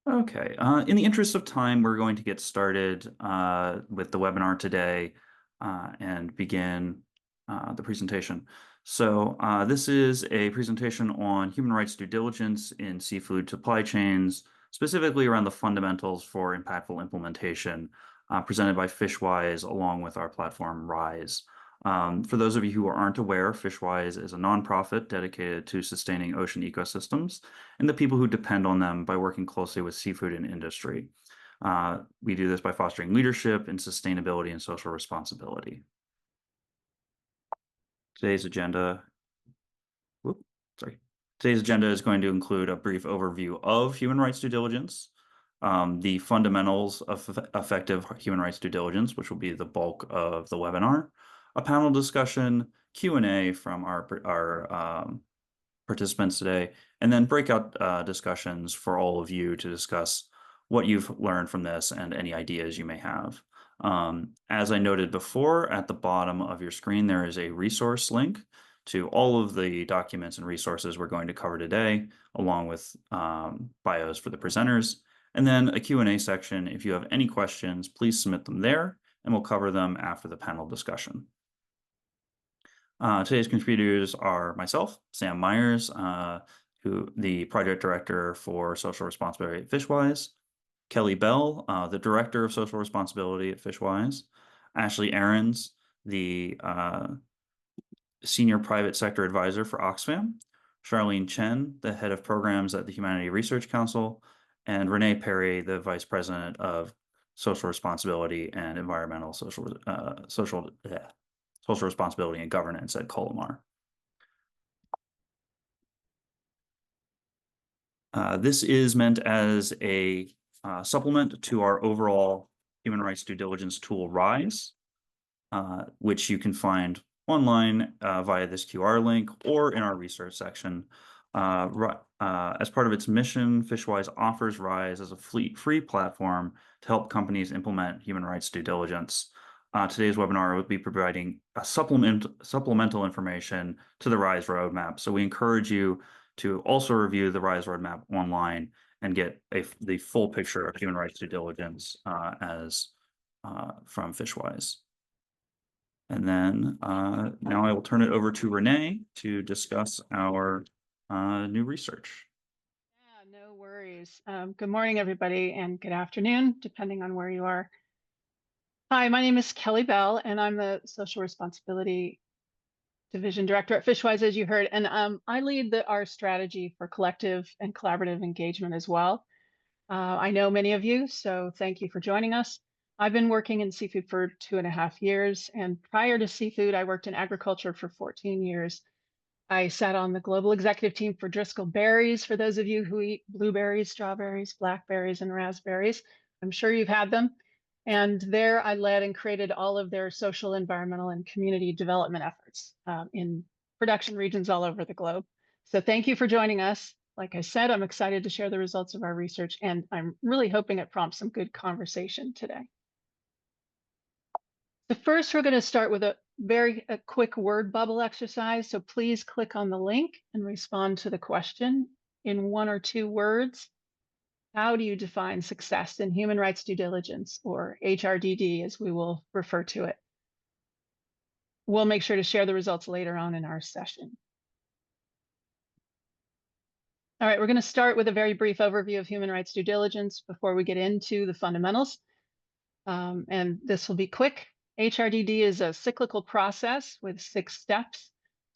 Okay. In the interest of time, we're going to get started with the webinar today and begin the presentation. So this is a presentation on human rights due diligence in seafood supply chains, specifically around the fundamentals for impactful implementation, presented by FishWise along with our platform Rise. For those of you who aren't aware, FishWise is a nonprofit dedicated to sustaining ocean ecosystems and the people who depend on them by working closely with seafood and industry. We do this by fostering leadership and sustainability and social responsibility. Today's agenda, whoop, sorry. Today's agenda is going to include a brief overview of human rights due diligence, the fundamentals of effective human rights due diligence, which will be the bulk of the webinar, a panel discussion, Q&A from our participants today, and then breakout discussions for all of you to discuss what you've learned from this and any ideas you may have. As I noted before, at the bottom of your screen, there is a resource link to all of the documents and resources we're going to cover today, along with bios for the presenters, and then a Q&A section. If you have any questions, please submit them there, and we'll cover them after the panel discussion. Today's contributors are myself, Sam Myers, who the project director for social responsibility at FishWise, Kelly Bell, the director of social responsibility at FishWise, Ashley Ahrens, the senior private sector advisor for Oxfam, Charlene Chen, the head of programs at the Humanity Research Council, and Renee Perry, the vice president of social responsibility and environmental social responsibility and governance at Colomar. This is meant as a supplement to our overall human rights due diligence tool, Rise, which you can find online via this QR link or in our research section. As part of its mission, FishWise offers Rise as a free platform to help companies implement human rights due diligence. Today's webinar will be providing a supplemental information to the Rise roadmap. So we encourage you to also review the Rise roadmap online and get the full picture of human rights due diligence from FishWise. And then now I will turn it over to Renee to discuss our new research. Yeah, no worries. Good morning, everybody, and good afternoon, depending on where you are. Hi, my name is Kelly Bell, and I'm the Social Responsibility Division Director at FishWise, as you heard, and I lead our strategy for collective and collaborative engagement as well. I know many of you, so thank you for joining us. I've been working in seafood for 2.5 years, and prior to seafood, I worked in agriculture for 14 years. I sat on the global executive team for Driscoll Berries, for those of you who eat blueberries, strawberries, blackberries, and raspberries. I'm sure you've had them. And there I led and created all of their social, environmental, and community development efforts in production regions all over the globe. So thank you for joining us. Like I said, I'm excited to share the results of our research, and I'm really hoping it prompts some good conversation today. So first, we're going to start with a quick word bubble exercise. So please click on the link and respond to the question in 1 or 2 words. How do you define success in human rights due diligence, or HRDD, as we will refer to it? We'll make sure to share the results later on in our session. All right, we're going to start with a very brief overview of human rights due diligence before we get into the fundamentals. And this will be quick. HRDD is a cyclical process with 6 steps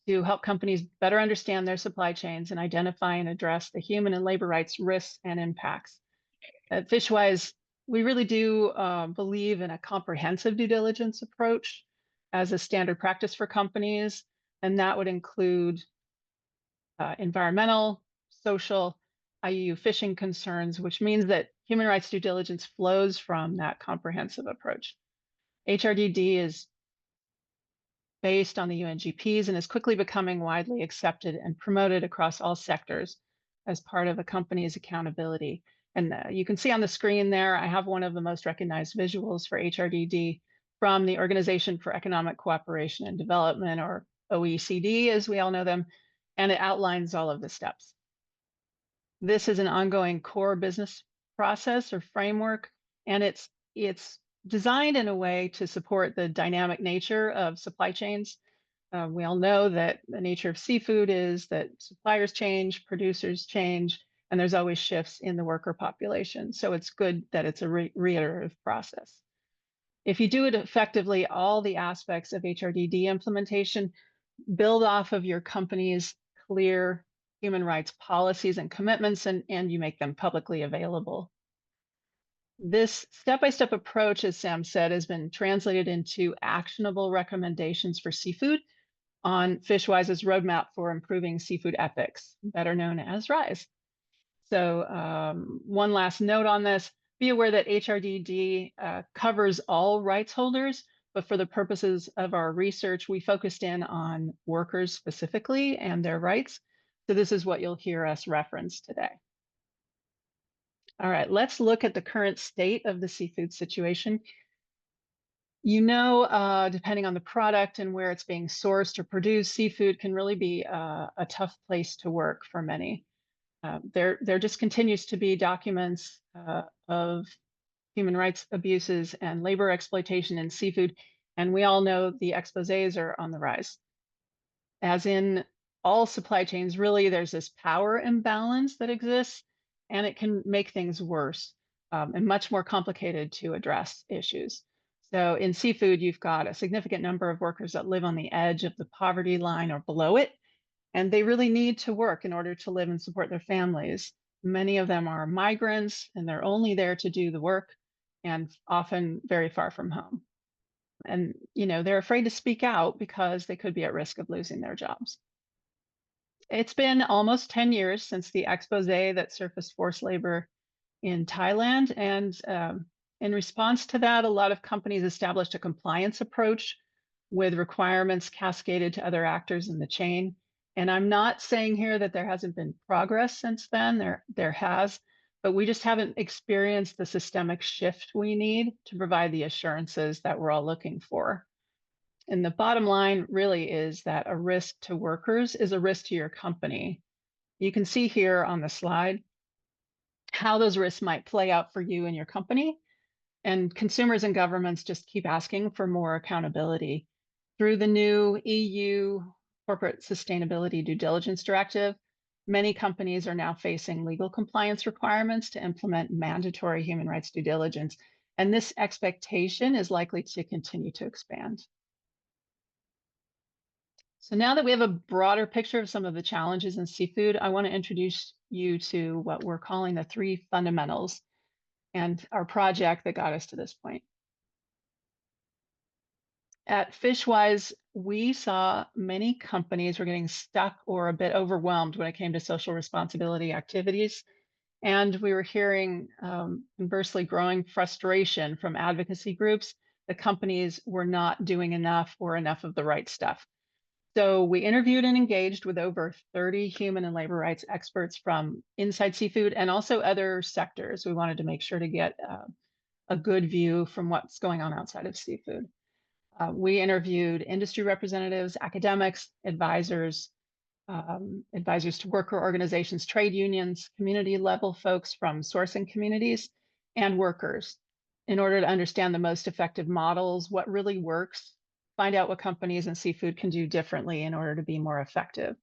to help companies better understand their supply chains and identify and address the human and labor rights risks and impacts. At FishWise, we really do believe in a comprehensive due diligence approach as a standard practice for companies, and that would include environmental, social, IUU fishing concerns, which means that human rights due diligence flows from that comprehensive approach. HRDD is based on the UNGPs and is quickly becoming widely accepted and promoted across all sectors as part of a company's accountability. And you can see on the screen there, I have one of the most recognized visuals for HRDD from the Organization for Economic Cooperation and Development, or OECD, as we all know them, and it outlines all of the steps. This is an ongoing core business process or framework, and it's designed in a way to support the dynamic nature of supply chains. We all know that the nature of seafood is that suppliers change, producers change, and there's always shifts in the worker population. So it's good that it's a reiterative process. If you do it effectively, all the aspects of HRDD implementation build off of your company's clear human rights policies and commitments, and you make them publicly available. This step-by-step approach, as Sam said, has been translated into actionable recommendations for seafood on FishWise's roadmap for improving seafood ethics, better known as RISE. So one last note on this, be aware that HRDD covers all rights holders, but for the purposes of our research, we focused in on workers specifically and their rights. So this is what you'll hear us reference today. All right, let's look at the current state of the seafood situation. You know, depending on the product and where it's being sourced or produced, seafood can really be a tough place to work for many. There just continues to be documents of human rights abuses and labor exploitation in seafood, and we all know the exposés are on the rise. As in all supply chains, really, there's this power imbalance that exists, and it can make things worse and much more complicated to address issues. So in seafood, you've got a significant number of workers that live on the edge of the poverty line or below it, and they really need to work in order to live and support their families. Many of them are migrants, and they're only there to do the work and often very far from home. And, you know, they're afraid to speak out because they could be at risk of losing their jobs. It's been almost 10 years since the expose that surfaced forced labor in Thailand. And in response to that, a lot of companies established a compliance approach with requirements cascaded to other actors in the chain. And I'm not saying here that there hasn't been progress since then, there has, but we just haven't experienced the systemic shift we need to provide the assurances that we're all looking for. And the bottom line really is that a risk to workers is a risk to your company. You can see here on the slide how those risks might play out for you and your company. And consumers and governments just keep asking for more accountability. Through the new EU Corporate Sustainability Due Diligence Directive, many companies are now facing legal compliance requirements to implement mandatory human rights due diligence. And this expectation is likely to continue to expand. So now that we have a broader picture of some of the challenges in seafood, I want to introduce you to what we're calling the 3 fundamentals and our project that got us to this point. At FishWise, we saw many companies were getting stuck or a bit overwhelmed when it came to social responsibility activities. And we were hearing conversely growing frustration from advocacy groups that companies were not doing enough or enough of the right stuff. So we interviewed and engaged with over 30 human and labor rights experts from inside seafood and also other sectors. We wanted to make sure to get a good view from what's going on outside of seafood. We interviewed industry representatives, academics, advisors, advisors to worker organizations, trade unions, community level folks from sourcing communities, and workers in order to understand the most effective models, what really works, find out what companies and seafood can do differently in order to be more effective.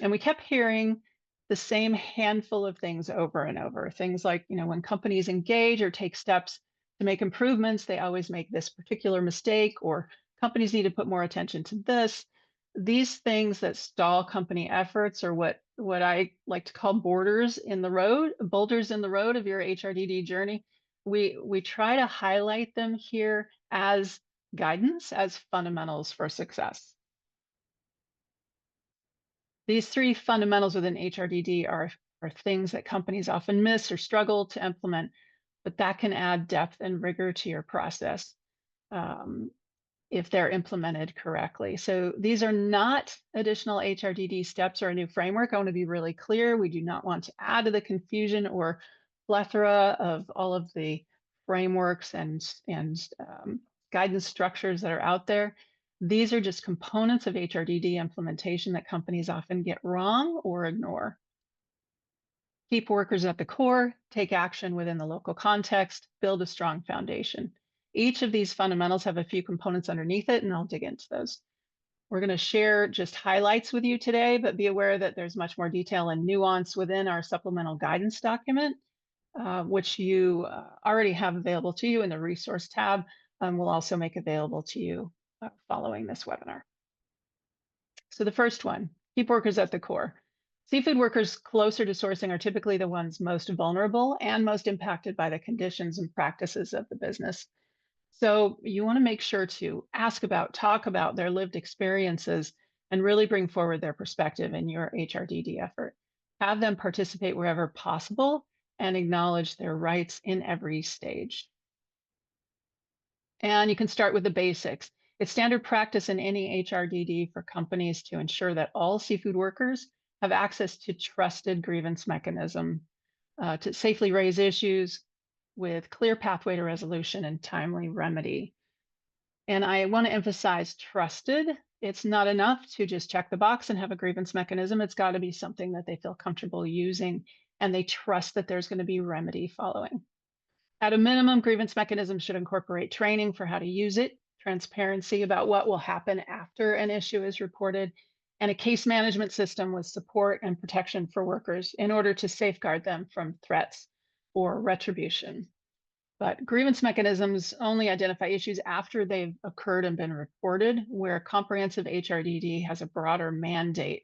And we kept hearing the same handful of things over and over. Things like, you know, when companies engage or take steps to make improvements, they always make this particular mistake, or companies need to put more attention to this. These things that stall company efforts are what I like to call boulders in the road of your HRDD journey. We try to highlight them here as guidance, as fundamentals for success. These 3 fundamentals within HRDD are things that companies often miss or struggle to implement, but that can add depth and rigor to your process if they're implemented correctly. So these are not additional HRDD steps or a new framework. I want to be really clear. We do not want to add to the confusion or plethora of all of the frameworks and guidance structures that are out there. These are just components of HRDD implementation that companies often get wrong or ignore. Keep workers at the core, take action within the local context, build a strong foundation. Each of these fundamentals have a few components underneath it, and I'll dig into those. We're going to share just highlights with you today, but be aware that there's much more detail and nuance within our supplemental guidance document, which you already have available to you in the resource tab, and we'll also make available to you following this webinar. So the first one, keep workers at the core. Seafood workers closer to sourcing are typically the ones most vulnerable and most impacted by the conditions and practices of the business. So you want to make sure to ask about, talk about their lived experiences, and really bring forward their perspective in your HRDD effort. Have them participate wherever possible and acknowledge their rights in every stage. And you can start with the basics. It's standard practice in any HRDD for companies to ensure that all seafood workers have access to trusted grievance mechanism to safely raise issues with clear pathway to resolution and timely remedy. And I want to emphasize trusted. It's not enough to just check the box and have a grievance mechanism. It's got to be something that they feel comfortable using and they trust that there's going to be remedy following. At a minimum, grievance mechanisms should incorporate training for how to use it, transparency about what will happen after an issue is reported, and a case management system with support and protection for workers in order to safeguard them from threats or retribution. But grievance mechanisms only identify issues after they've occurred and been reported, where comprehensive HRDD has a broader mandate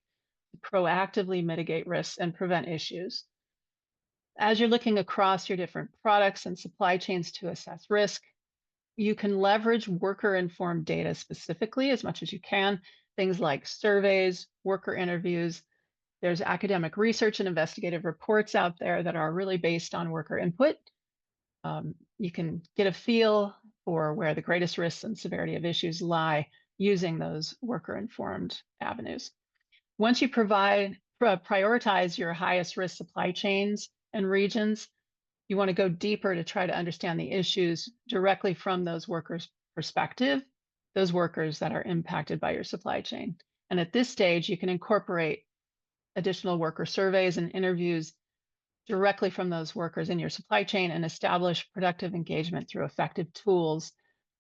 to proactively mitigate risks and prevent issues. As you're looking across your different products and supply chains to assess risk, you can leverage worker-informed data specifically as much as you can, things like surveys, worker interviews. There's academic research and investigative reports out there that are really based on worker input. You can get a feel for where the greatest risks and severity of issues lie using those worker-informed avenues. Once you prioritize your highest risk supply chains and regions, you want to go deeper to try to understand the issues directly from those workers' perspective, those workers that are impacted by your supply chain. And at this stage, you can incorporate additional worker surveys and interviews directly from those workers in your supply chain and establish productive engagement through effective tools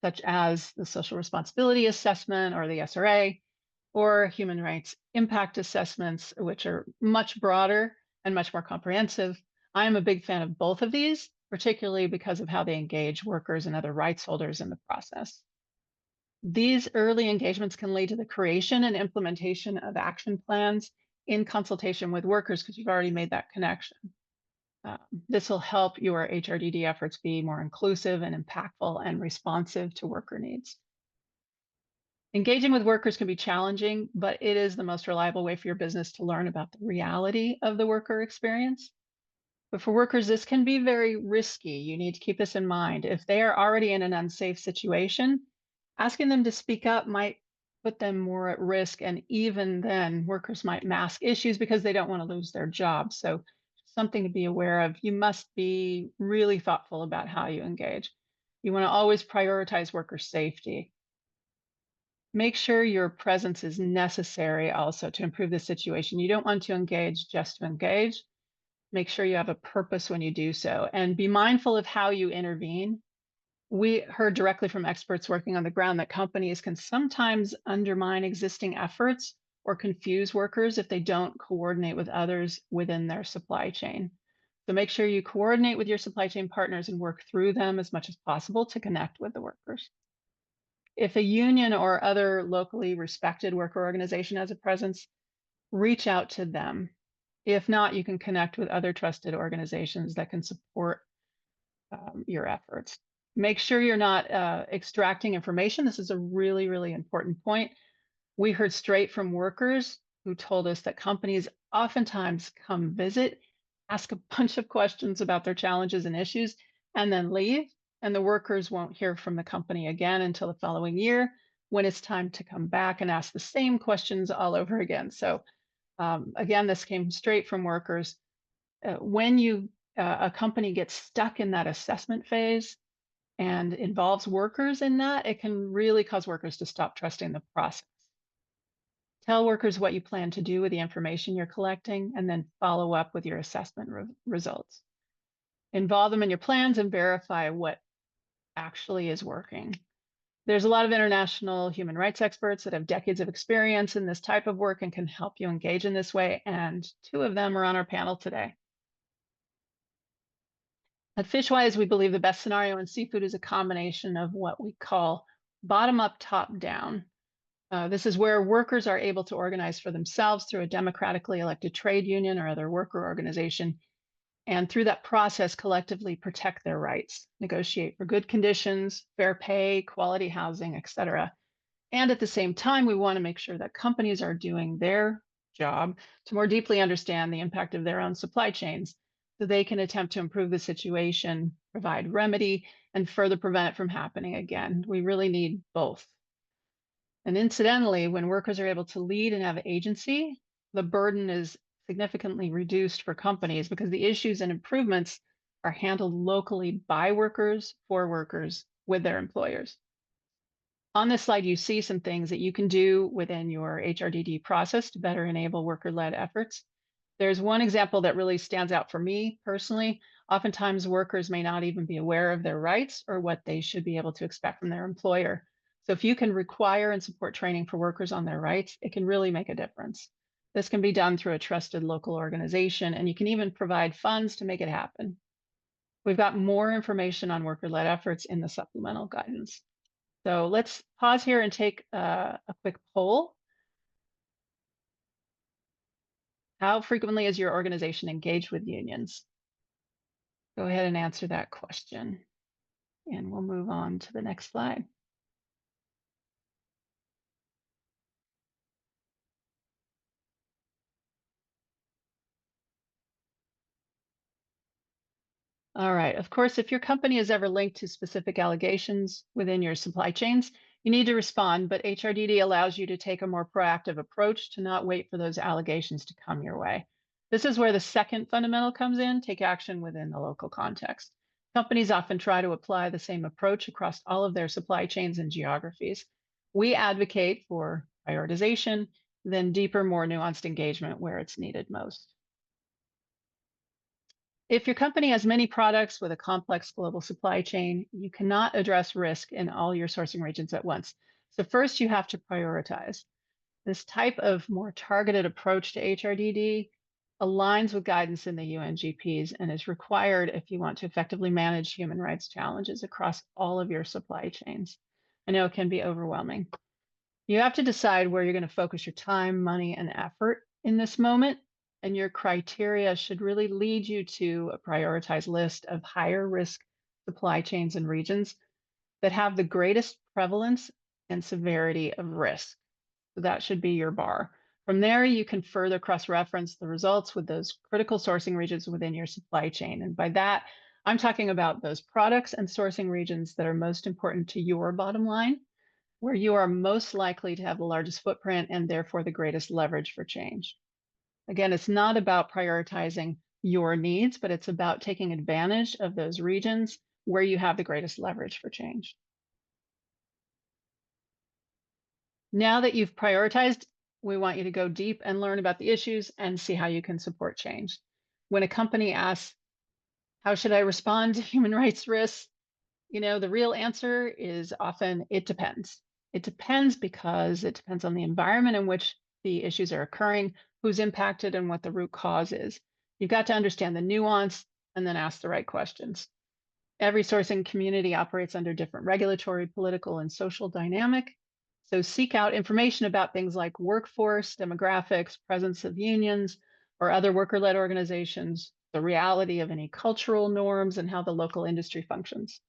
such as the social responsibility assessment or the SRA, or human rights impact assessments, which are much broader and much more comprehensive. I am a big fan of both of these, particularly because of how they engage workers and other rights holders in the process. These early engagements can lead to the creation and implementation of action plans in consultation with workers because you've already made that connection. This will help your HRDD efforts be more inclusive and impactful and responsive to worker needs. Engaging with workers can be challenging, but it is the most reliable way for your business to learn about the reality of the worker experience. But for workers, this can be very risky. You need to keep this in mind. If they are already in an unsafe situation, asking them to speak up might put them more at risk. And even then, workers might mask issues because they don't want to lose their job. So something to be aware of. You must be really thoughtful about how you engage. You want to always prioritize worker safety. Make sure your presence is necessary also to improve the situation. You don't want to engage just to engage. Make sure you have a purpose when you do so, and be mindful of how you intervene. We heard directly from experts working on the ground that companies can sometimes undermine existing efforts or confuse workers if they don't coordinate with others within their supply chain. So make sure you coordinate with your supply chain partners and work through them as much as possible to connect with the workers. If a union or other locally respected worker organization has a presence, reach out to them. If not, you can connect with other trusted organizations that can support your efforts. Make sure you're not extracting information. This is a really, really important point. We heard straight from workers who told us that companies oftentimes come visit, ask a bunch of questions about their challenges and issues, and then leave. And the workers won't hear from the company again until the following year when it's time to come back and ask the same questions all over again. So again, this came straight from workers. When a company gets stuck in that assessment phase and involves workers in that, it can really cause workers to stop trusting the process. Tell workers what you plan to do with the information you're collecting, and then follow up with your assessment results. Involve them in your plans and verify what actually is working. There's a lot of international human rights experts that have decades of experience in this type of work and can help you engage in this way, and two of them are on our panel today. At FishWise, we believe the best scenario in seafood is a combination of what we call bottom-up, top-down. This is where workers are able to organize for themselves through a democratically elected trade union or other worker organization, and through that process collectively protect their rights, negotiate for good conditions, fair pay, quality housing, etc. And at the same time, we want to make sure that companies are doing their job to more deeply understand the impact of their own supply chains so they can attempt to improve the situation, provide remedy, and further prevent it from happening again. We really need both. And incidentally, when workers are able to lead and have agency, the burden is significantly reduced for companies because the issues and improvements are handled locally by workers, for workers, with their employers. On this slide, you see some things that you can do within your HRDD process to better enable worker-led efforts. There's one example that really stands out for me personally. Oftentimes, workers may not even be aware of their rights or what they should be able to expect from their employer. So if you can require and support training for workers on their rights, it can really make a difference. This can be done through a trusted local organization, and you can even provide funds to make it happen. We've got more information on worker-led efforts in the supplemental guidance. So let's pause here and take a quick poll. How frequently is your organization engaged with unions? Go ahead and answer that question, and we'll move on to the next slide. All right. Of course, if your company is ever linked to specific allegations within your supply chains, you need to respond, but HRDD allows you to take a more proactive approach to not wait for those allegations to come your way. This is where the second fundamental comes in: take action within the local context. Companies often try to apply the same approach across all of their supply chains and geographies. We advocate for prioritization, then deeper, more nuanced engagement where it's needed most. If your company has many products with a complex global supply chain, you cannot address risk in all your sourcing regions at once. So first you have to prioritize. This type of more targeted approach to HRDD aligns with guidance in the UNGPs and is required if you want to effectively manage human rights challenges across all of your supply chains. I know it can be overwhelming. You have to decide where you're going to focus your time, money, and effort in this moment. And your criteria should really lead you to a prioritized list of higher risk supply chains and regions that have the greatest prevalence and severity of risk. So that should be your bar. From there, you can further cross-reference the results with those critical sourcing regions within your supply chain. And by that, I'm talking about those products and sourcing regions that are most important to your bottom line, where you are most likely to have the largest footprint and therefore the greatest leverage for change. Again, it's not about prioritizing your needs, but it's about taking advantage of those regions where you have the greatest leverage for change. Now that you've prioritized, we want you to go deep and learn about the issues and see how you can support change. When a company asks, how should I respond to human rights risks? The real answer is often, it depends. It depends because it depends on the environment in which the issues are occurring, who's impacted, and what the root cause is. You've got to understand the nuance and then ask the right questions. Every sourcing community operates under different regulatory, political, and social dynamic. So seek out information about things like workforce, demographics, presence of unions, or other worker-led organizations, the reality of any cultural norms, and how the local industry functions.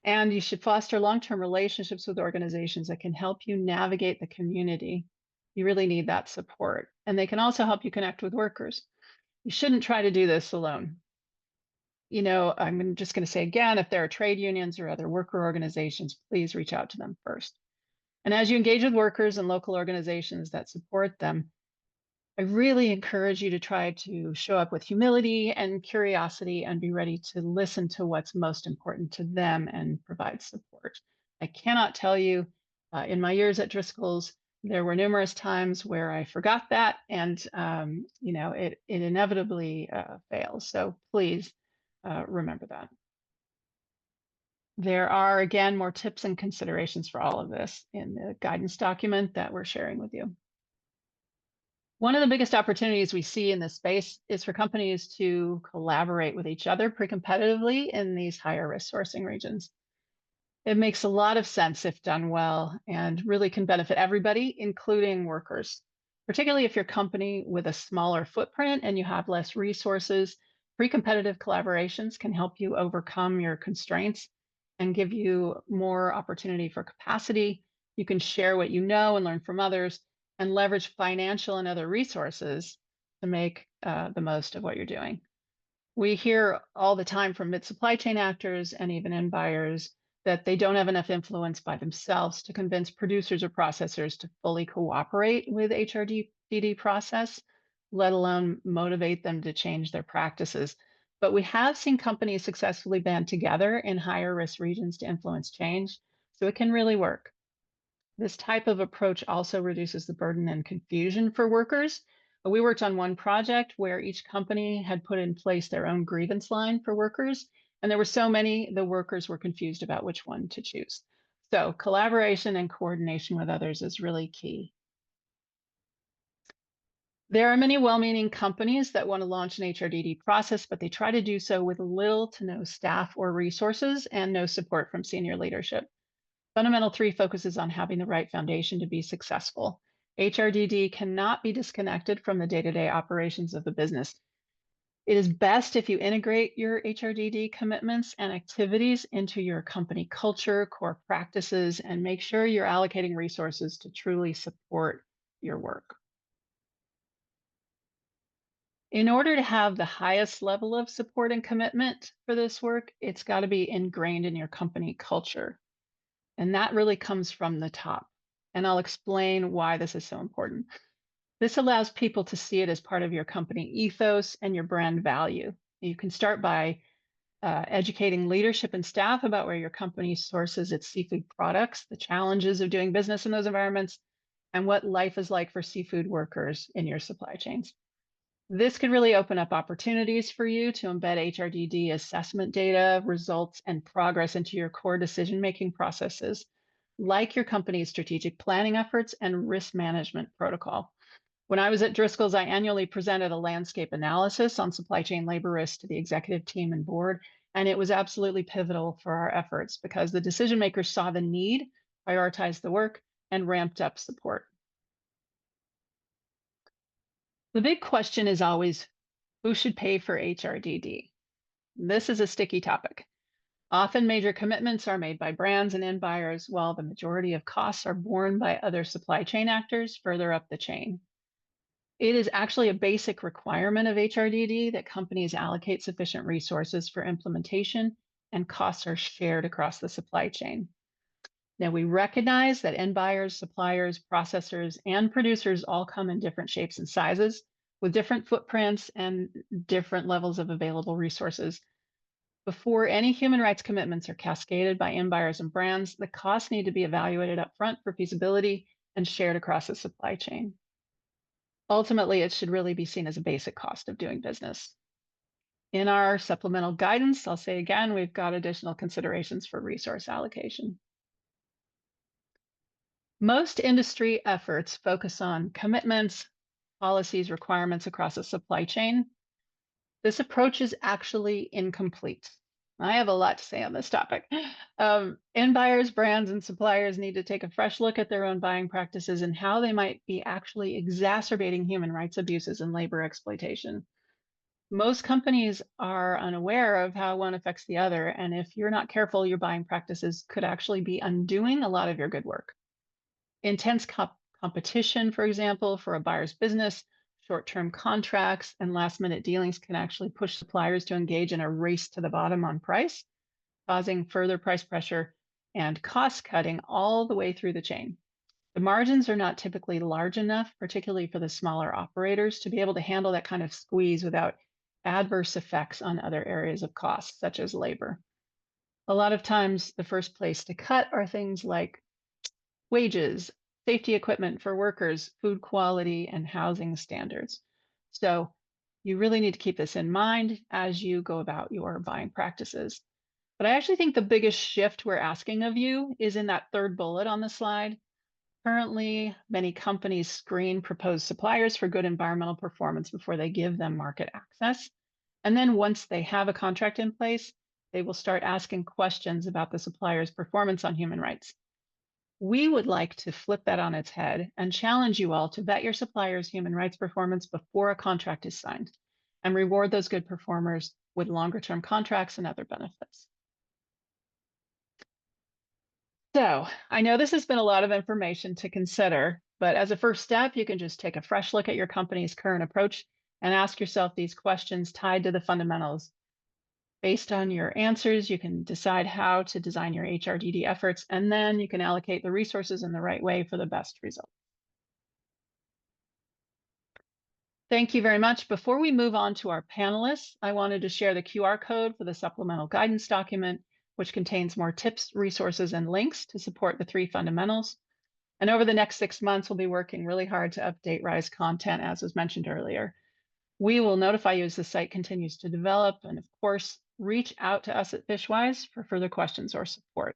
And you should foster long-term relationships with organizations that can help you navigate the community. You really need that support. And they can also help you connect with workers. You shouldn't try to do this alone. I'm just going to say again, if there are trade unions or other worker organizations, please reach out to them first. And as you engage with workers and local organizations that support them, I really encourage you to try to show up with humility and curiosity and be ready to listen to what's most important to them and provide support. I cannot tell you in my years at Driscoll's There were numerous times where I forgot that, and it inevitably fails. So please remember that. There are, again, more tips and considerations for all of this in the guidance document that we're sharing with you. One of the biggest opportunities we see in this space is for companies to collaborate with each other pre-competitively in these higher risk sourcing regions. It makes a lot of sense if done well and really can benefit everybody, including workers. Particularly if your company with a smaller footprint and you have less resources, pre-competitive collaborations can help you overcome your constraints and give you more opportunity for capacity. You can share what you know and learn from others and leverage financial and other resources to make the most of what you're doing. We hear all the time from mid supply chain actors and even end buyers that they don't have enough influence by themselves to convince producers or processors to fully cooperate with HRDD process, let alone motivate them to change their practices. But we have seen companies successfully band together in higher risk regions to influence change, so it can really work. This type of approach also reduces the burden and confusion for workers. We worked on one project where each company had put in place their own grievance line for workers, and there were so many, the workers were confused about which one to choose. So collaboration and coordination with others is really key. There are many well-meaning companies that want to launch an HRDD process, but they try to do so with little to no staff or resources and no support from senior leadership. Fundamental 3 focuses on having the right foundation to be successful. HRDD cannot be disconnected from the day-to-day operations of the business. It is best if you integrate your HRDD commitments and activities into your company culture, core practices, and make sure you're allocating resources to truly support your work. In order to have the highest level of support and commitment for this work, it's got to be ingrained in your company culture. And that really comes from the top. And I'll explain why this is so important. This allows people to see it as part of your company ethos and your brand value. You can start by educating leadership and staff about where your company sources its seafood products, the challenges of doing business in those environments, and what life is like for seafood workers in your supply chains. This could really open up opportunities for you to embed HRDD assessment data, results, and progress into your core decision-making processes, like your company's strategic planning efforts and risk management protocol. When I was at Driscoll's, I annually presented a landscape analysis on supply chain labor risk to the executive team and board, and it was absolutely pivotal for our efforts because the decision makers saw the need, prioritized the work, and ramped up support. The big question is always, who should pay for HRDD? This is a sticky topic. Often major commitments are made by brands and end buyers, while the majority of costs are borne by other supply chain actors further up the chain. It is actually a basic requirement of HRDD that companies allocate sufficient resources for implementation and costs are shared across the supply chain. Now, we recognize that end buyers, suppliers, processors, and producers all come in different shapes and sizes with different footprints and different levels of available resources. Before any human rights commitments are cascaded by end buyers and brands, the costs need to be evaluated upfront for feasibility and shared across the supply chain. Ultimately, it should really be seen as a basic cost of doing business. In our supplemental guidance, I'll say again, we've got additional considerations for resource allocation. Most industry efforts focus on commitments, policies, requirements across a supply chain. This approach is actually incomplete. I have a lot to say on this topic. End buyers, brands, and suppliers need to take a fresh look at their own buying practices and how they might be actually exacerbating human rights abuses and labor exploitation. Most companies are unaware of how one affects the other, and if you're not careful, your buying practices could actually be undoing a lot of your good work. Intense competition, for example, for a buyer's business, short-term contracts, and last-minute dealings can actually push suppliers to engage in a race to the bottom on price, causing further price pressure and cost cutting all the way through the chain. The margins are not typically large enough, particularly for the smaller operators, to be able to handle that kind of squeeze without adverse effects on other areas of cost, such as labor. A lot of times, the first place to cut are things like wages, safety equipment for workers, food quality, and housing standards. So you really need to keep this in mind as you go about your buying practices. But I actually think the biggest shift we're asking of you is in that third bullet on the slide. Currently, many companies screen proposed suppliers for good environmental performance before they give them market access. And then once they have a contract in place, they will start asking questions about the supplier's performance on human rights. We would like to flip that on its head and challenge you all to vet your supplier's human rights performance before a contract is signed and reward those good performers with longer term contracts and other benefits. So I know this has been a lot of information to consider, but as a first step, you can just take a fresh look at your company's current approach and ask yourself these questions tied to the fundamentals. Based on your answers, you can decide how to design your HRDD efforts, and then you can allocate the resources in the right way for the best result. Thank you very much. Before we move on to our panelists, I wanted to share the QR code for the supplemental guidance document, which contains more tips, resources, and links to support the 3 fundamentals. And over the next 6 months, we'll be working really hard to update RISE content, as was mentioned earlier. We will notify you as the site continues to develop. And of course, reach out to us at FishWise for further questions or support.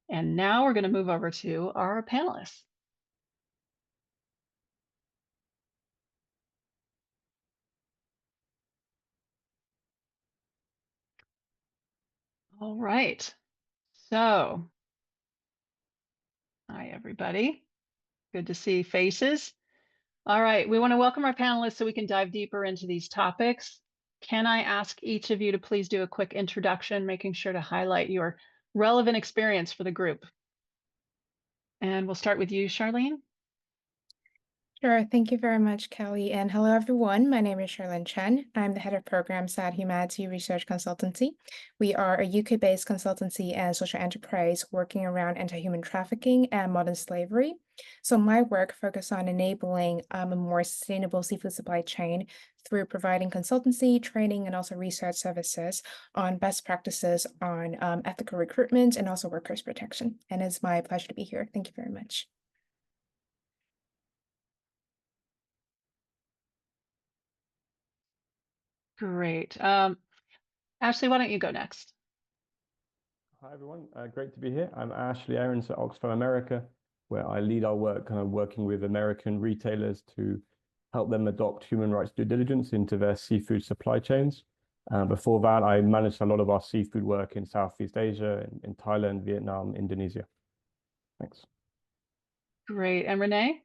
And now we're going to move over to our panelists. All right. So, hi, everybody. Good to see faces. All right, we want to welcome our panelists so we can dive deeper into these topics. Can I ask each of you to please do a quick introduction, making sure to highlight your relevant experience for the group? And we'll start with you, Charlene. Sure. Thank you very much, Kelly. And hello, everyone. My name is Charlene Chen. I'm the head of programs at Humanity Research Consultancy. We are a UK-based consultancy and social enterprise working around anti-human trafficking and modern slavery. So my work focuses on enabling a more sustainable seafood supply chain through providing consultancy, training, and also research services on best practices on ethical recruitment and also workers' protection. And it's my pleasure to be here. Thank you very much. Great. Ashley, why don't you go next? Hi, everyone. Great to be here. I'm Ashley Aarons at Oxfam America, where I lead our work kind of working with American retailers to help them adopt human rights due diligence into their seafood supply chains. Before that, I managed a lot of our seafood work in Southeast Asia, in Thailand, Vietnam, Indonesia. Thanks. Great. And Renee?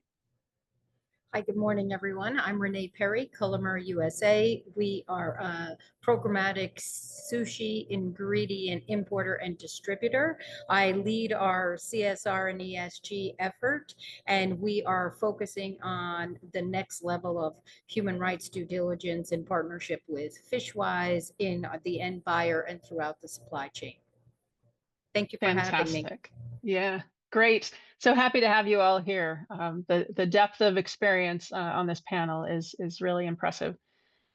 Hi, good morning, everyone. I'm Renee Perry, Culinary USA. We are a programmatic sushi ingredient importer and distributor. I lead our CSR and ESG effort, and we are focusing on the next level of human rights due diligence in partnership with FishWise in the end buyer and throughout the supply chain. Thank you for having me. Fantastic. Yeah, great. So happy to have you all here. The depth of experience on this panel is really impressive.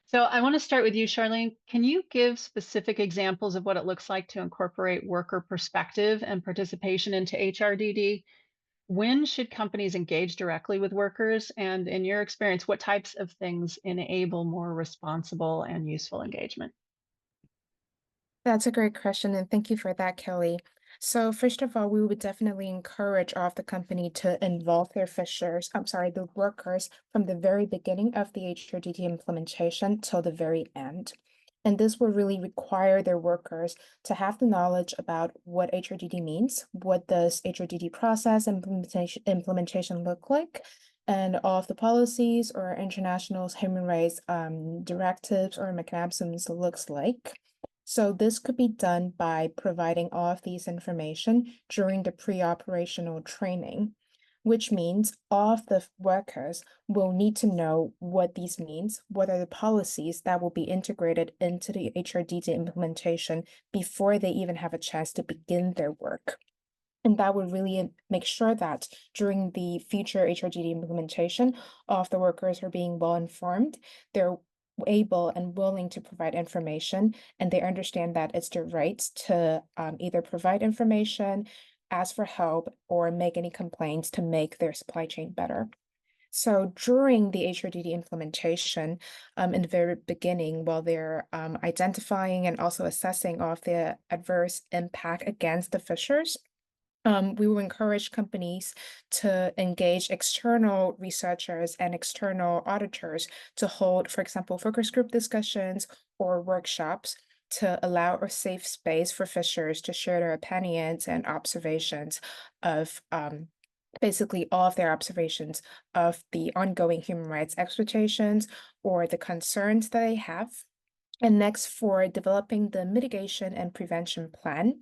So I want to start with you, Charlene. Can you give specific examples of what it looks like to incorporate worker perspective and participation into HRDD? When should companies engage directly with workers? And in your experience, what types of things enable more responsible and useful engagement? That's a great question, and thank you for that, Kelly. So first of all, we would definitely encourage all of the company to involve their the workers from the very beginning of the HRDD implementation till the very end. And this will really require their workers to have the knowledge about what HRDD means, what does HRDD process implementation look like, and all of the policies or international human rights directives or mechanisms looks like. So this could be done by providing all of these information during the pre-operational training, which means all of the workers will need to know what these means, what are the policies that will be integrated into the HRDD implementation before they even have a chance to begin their work. And that would really make sure that during the future HRDD implementation, all of the workers are being well informed. They're able and willing to provide information, and they understand that it's their right to either provide information, ask for help, or make any complaints to make their supply chain better. So during the HRDD implementation, in the very beginning, while they're identifying and also assessing of the adverse impact against the fishers, we will encourage companies to engage external researchers and external auditors to hold, for example, focus group discussions or workshops to allow a safe space for fishers to share their opinions and observations of basically all of their observations of the ongoing human rights exploitations or the concerns that they have. And next, for developing the mitigation and prevention plan,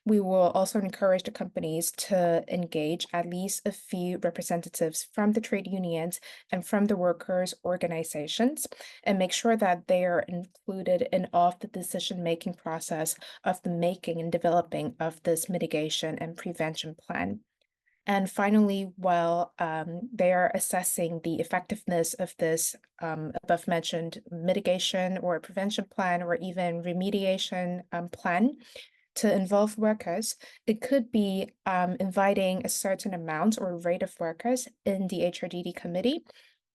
we will also encourage the companies to engage at least a few representatives from the trade unions and from the workers' organizations and make sure that they are included in all of the decision-making process of the making and developing of this mitigation and prevention plan. And finally, while they are assessing the effectiveness of this above mentioned mitigation or prevention plan or even remediation plan to involve workers, it could be inviting a certain amount or rate of workers in the HRDD committee,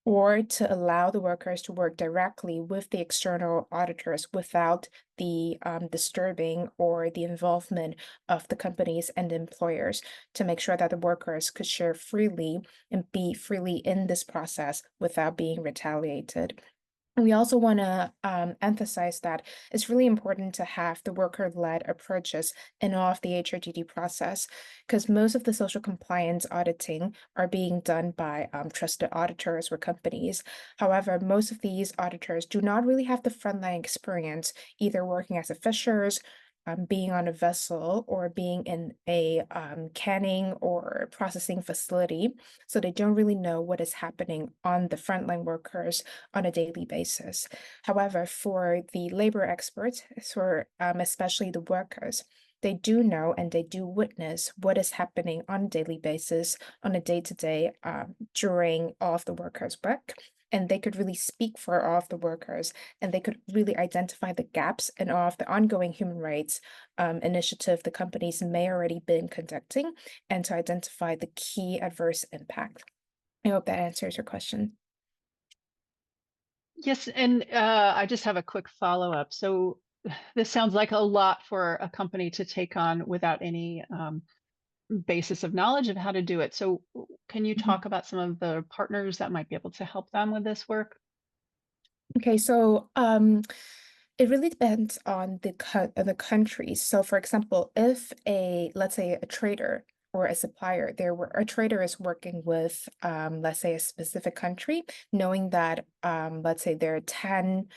or to allow the workers to work directly with the external auditors without the disturbing or the involvement of the companies and the employers, to make sure that the workers could share freely and be freely in this process without being retaliated. We also want to emphasize that it's really important to have the worker-led approaches in all of the HRDD process, because most of the social compliance auditing are being done by trusted auditors or companies. However, most of these auditors do not really have the frontline experience, either working as fishers, being on a vessel, or being in a canning or processing facility. So they don't really know what is happening on the frontline workers on a daily basis. However, for the labor experts, for especially the workers, they do know and they do witness what is happening on a daily basis, on a day-to-day during all of the workers' work. And they could really speak for all of the workers, and they could really identify the gaps in all of the ongoing human rights initiative the companies may already been conducting, and to identify the key adverse impact. I hope that answers your question. Yes, and I just have a quick follow-up. So this sounds like a lot for a company to take on without any basis of knowledge of how to do it. So can you talk about some of the partners that might be able to help them with this work? Okay, so it really depends on the country. So for example, if let's say a trader or a supplier, a trader is working with let's say a specific country, knowing that let's say there are 10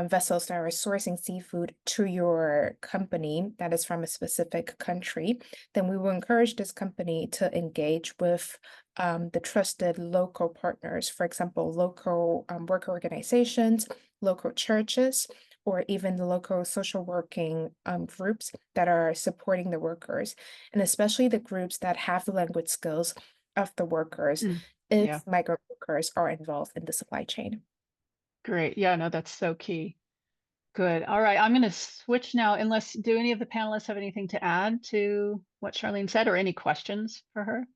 vessels that are sourcing seafood to your company that is from a specific country, then we will encourage this company to engage with the trusted local partners, for example, local worker organizations, local churches, or even the local social working groups that are supporting the workers, and especially the groups that have the language skills of the workers if Yeah. migrant workers are involved in the supply chain. Great. Yeah, no, that's so key. Good. All right. I'm going to switch now, unless do any of the panelists have anything to add to what Charlene said or any questions for her?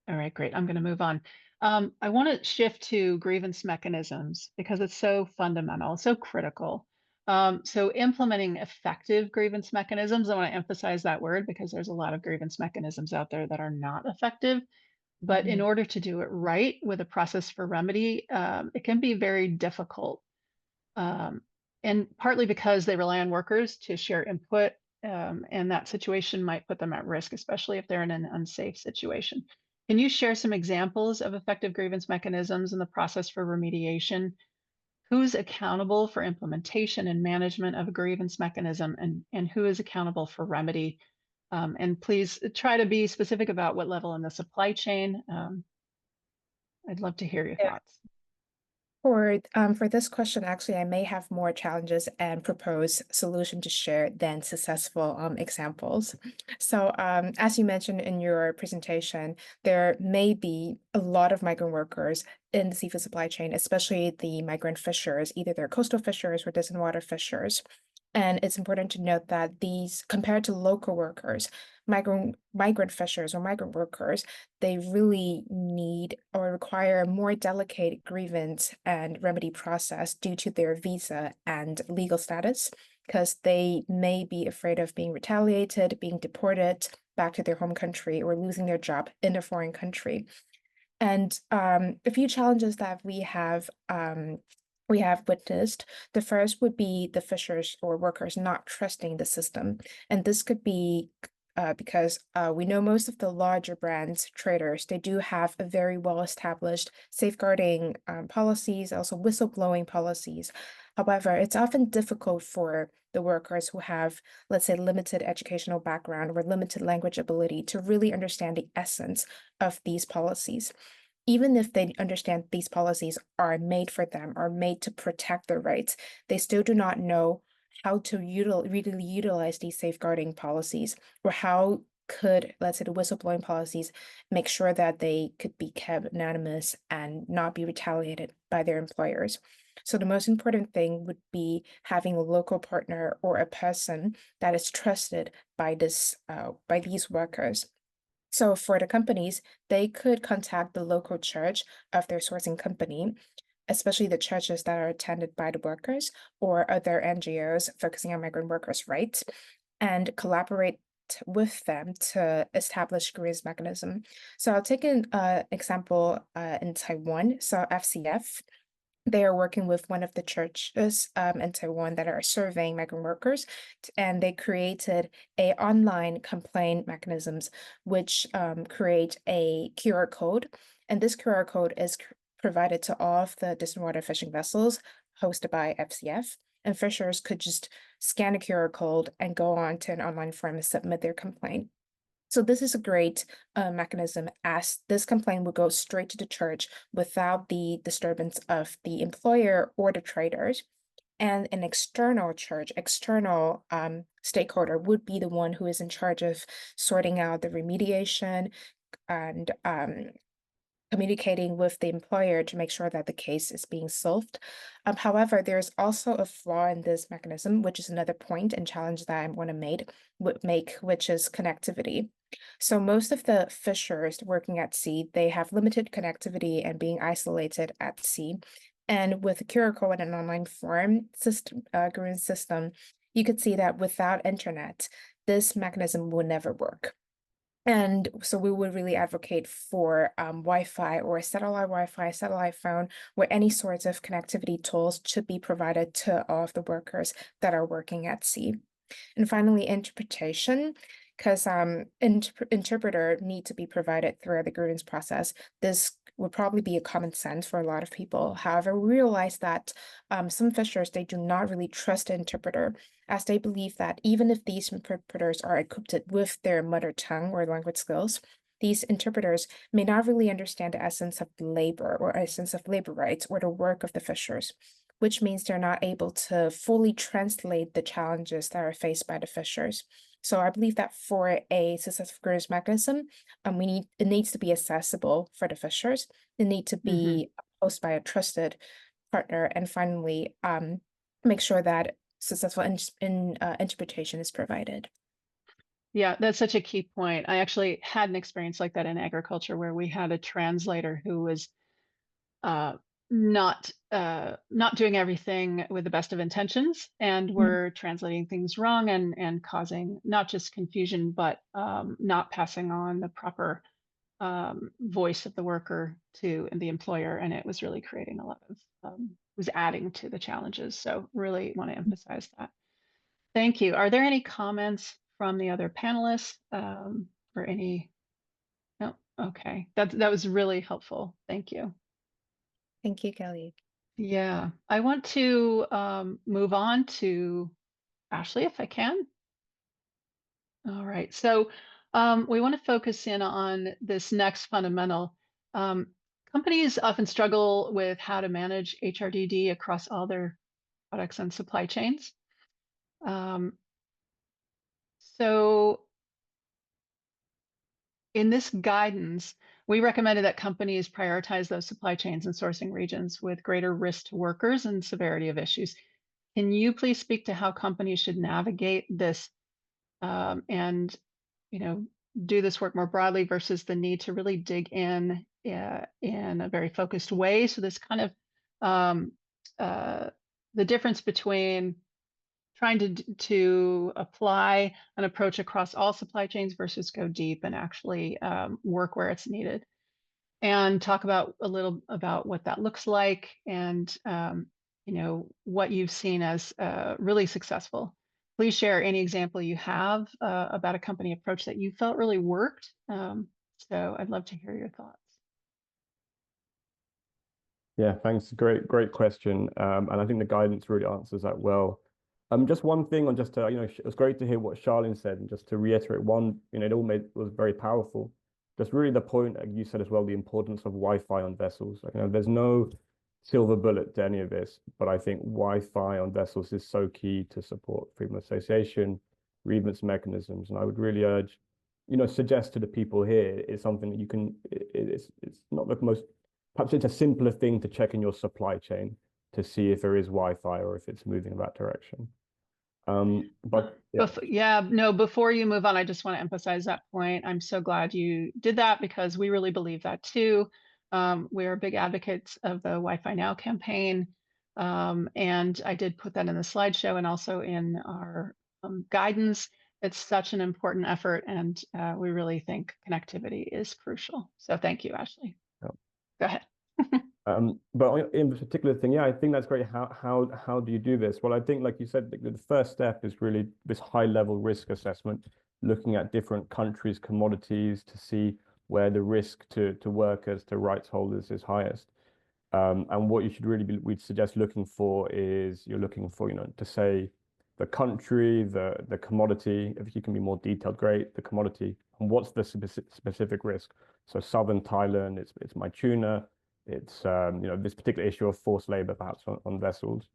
All right, great. I'm going to move on. I want to shift to grievance mechanisms because it's so fundamental, so critical. So implementing effective grievance mechanisms, I want to emphasize that word because there's a lot of grievance mechanisms out there that are not effective. But in order to do it right with a process for remedy, it can be very difficult. And partly because they rely on workers to share input, and that situation might put them at risk, especially if they're in an unsafe situation. Can you share some examples of effective grievance mechanisms in the process for remediation? Who's accountable for implementation and management of a grievance mechanism, and who is accountable for remedy? And please try to be specific about what level in the supply chain. I'd love to hear your thoughts. For this question, actually, I may have more challenges and propose solution to share than successful examples. So as you mentioned in your presentation, there may be a lot of migrant workers in the seafood supply chain, especially the migrant fishers, either they're coastal fishers or distant water fishers. And it's important to note that these, compared to local workers, migrant fishers or migrant workers, they really need or require a more delicate grievance and remedy process due to their visa and legal status, because they may be afraid of being retaliated, being deported back to their home country, or losing their job in a foreign country. And a few challenges that we have witnessed. The first would be the fishers or workers not trusting the system, and this could be because we know most of the larger brands, traders, they do have a very well-established safeguarding policies, also whistleblowing policies. However, it's often difficult for the workers who have, let's say, limited educational background or limited language ability to really understand the essence of these policies. Even if they understand these policies are made for them, are made to protect their rights, they still do not know how to really utilize these safeguarding policies, or how could, let's say, the whistleblowing policies make sure that they could be kept anonymous and not be retaliated by their employers. So the most important thing would be having a local partner or a person that is trusted by by these workers. So for the companies, they could contact the local church of their sourcing company, especially the churches that are attended by the workers or other NGOs focusing on migrant workers' rights, and collaborate with them to establish grievance mechanism. So I'll take an example in Taiwan. So FCF, they are working with one of the churches in Taiwan that are surveying migrant workers, and they created a online complaint mechanisms, which create a QR code, and this QR code is provided to all of the distant water fishing vessels hosted by FCF, and fishers could just scan a QR code and go on to an online form and submit their complaint. So this is a great mechanism, as this complaint would go straight to the church without the disturbance of the employer or the traders. And an external church, external stakeholder would be the one who is in charge of sorting out the remediation and communicating with the employer to make sure that the case is being solved. However, there's also a flaw in this mechanism, which is another point and challenge that I want to make, which is connectivity. So most of the fishers working at sea, they have limited connectivity and being isolated at sea. And with a QR code and an online form system, grievance system, you could see that without internet, this mechanism will never work. And so we would really advocate for Wi-Fi or satellite Wi-Fi, satellite phone, where any sorts of connectivity tools should be provided to all of the workers that are working at sea. And finally, interpretation, because interpreter need to be provided throughout the grievance process. This would probably be a common sense for a lot of people. However, we realize that some fishers, they do not really trust the interpreter, as they believe that even if these interpreters are equipped with their mother tongue or language skills, these interpreters may not really understand the essence of labor or essence of labor rights or the work of the fishers, which means they're not able to fully translate the challenges that are faced by the fishers. So I believe that for a successful grievance mechanism, it needs to be accessible for the fishers. It needs to be hosted by a trusted partner, and finally, make sure that successful interpretation is provided. Yeah, that's such a key point. I actually had an experience like that in agriculture, where we had a translator who was not doing everything with the best of intentions, and were translating things wrong and causing not just confusion, but not passing on the proper voice of the worker to the employer, and it was really creating a lot of was adding to the challenges. So really want to emphasize that. Thank you. Are there any comments from the other panelists or any? No. Okay, that was really helpful. Thank you. Thank you, Kelly. Yeah, I want to move on to Ashley, if I can. All right, so we want to focus in on this next fundamental. Companies often struggle with how to manage HRDD across all their products and supply chains. So in this guidance, we recommended that companies prioritize those supply chains and sourcing regions with greater risk to workers and severity of issues. Can you please speak to how companies should navigate this and, do this work more broadly versus the need to really dig in a very focused way? So this kind of um, the difference between trying to apply an approach across all supply chains versus go deep and actually work where it's needed, and talk about a little about what that looks like, and what you've seen as really successful. Please share any example you have about a company approach that you felt really worked. So I'd love to hear your thoughts. Yeah, thanks. Great question. And I think the guidance really answers that well. Just one thing on just to, it was great to hear what Charlene said, and just to reiterate one, it all was very powerful. Just really the point you said as well, the importance of Wi-Fi on vessels. Like, there's no silver bullet to any of this, but I think Wi-Fi on vessels is so key to support freedom of association, grievance mechanisms. And I would really urge, suggest to the people here is something that you can, it's not the most, perhaps it's a simpler thing to check in your supply chain to see if there is Wi-Fi or if it's moving in that direction. But yeah. Before you move on, I just want to emphasize that point. I'm so glad you did that, because we really believe that too. We are big advocates of the Wi-Fi Now campaign. And I did put that in the slideshow and also in our guidance. It's such an important effort, and we really think connectivity is crucial. So thank you, Ashley. Yep. Go ahead. But in particular thing, yeah, I think that's great. How do you do this? Well, I think, like you said, the first step is really this high level risk assessment, looking at different countries' commodities to see where the risk to workers, to rights holders is highest. And what you should really we'd suggest looking for is you're looking for, to say the country, the commodity. If you can be more detailed, great. The commodity, and what's the specific risk. So southern Thailand, it's my tuna. It's this particular issue of forced labor perhaps on vessels.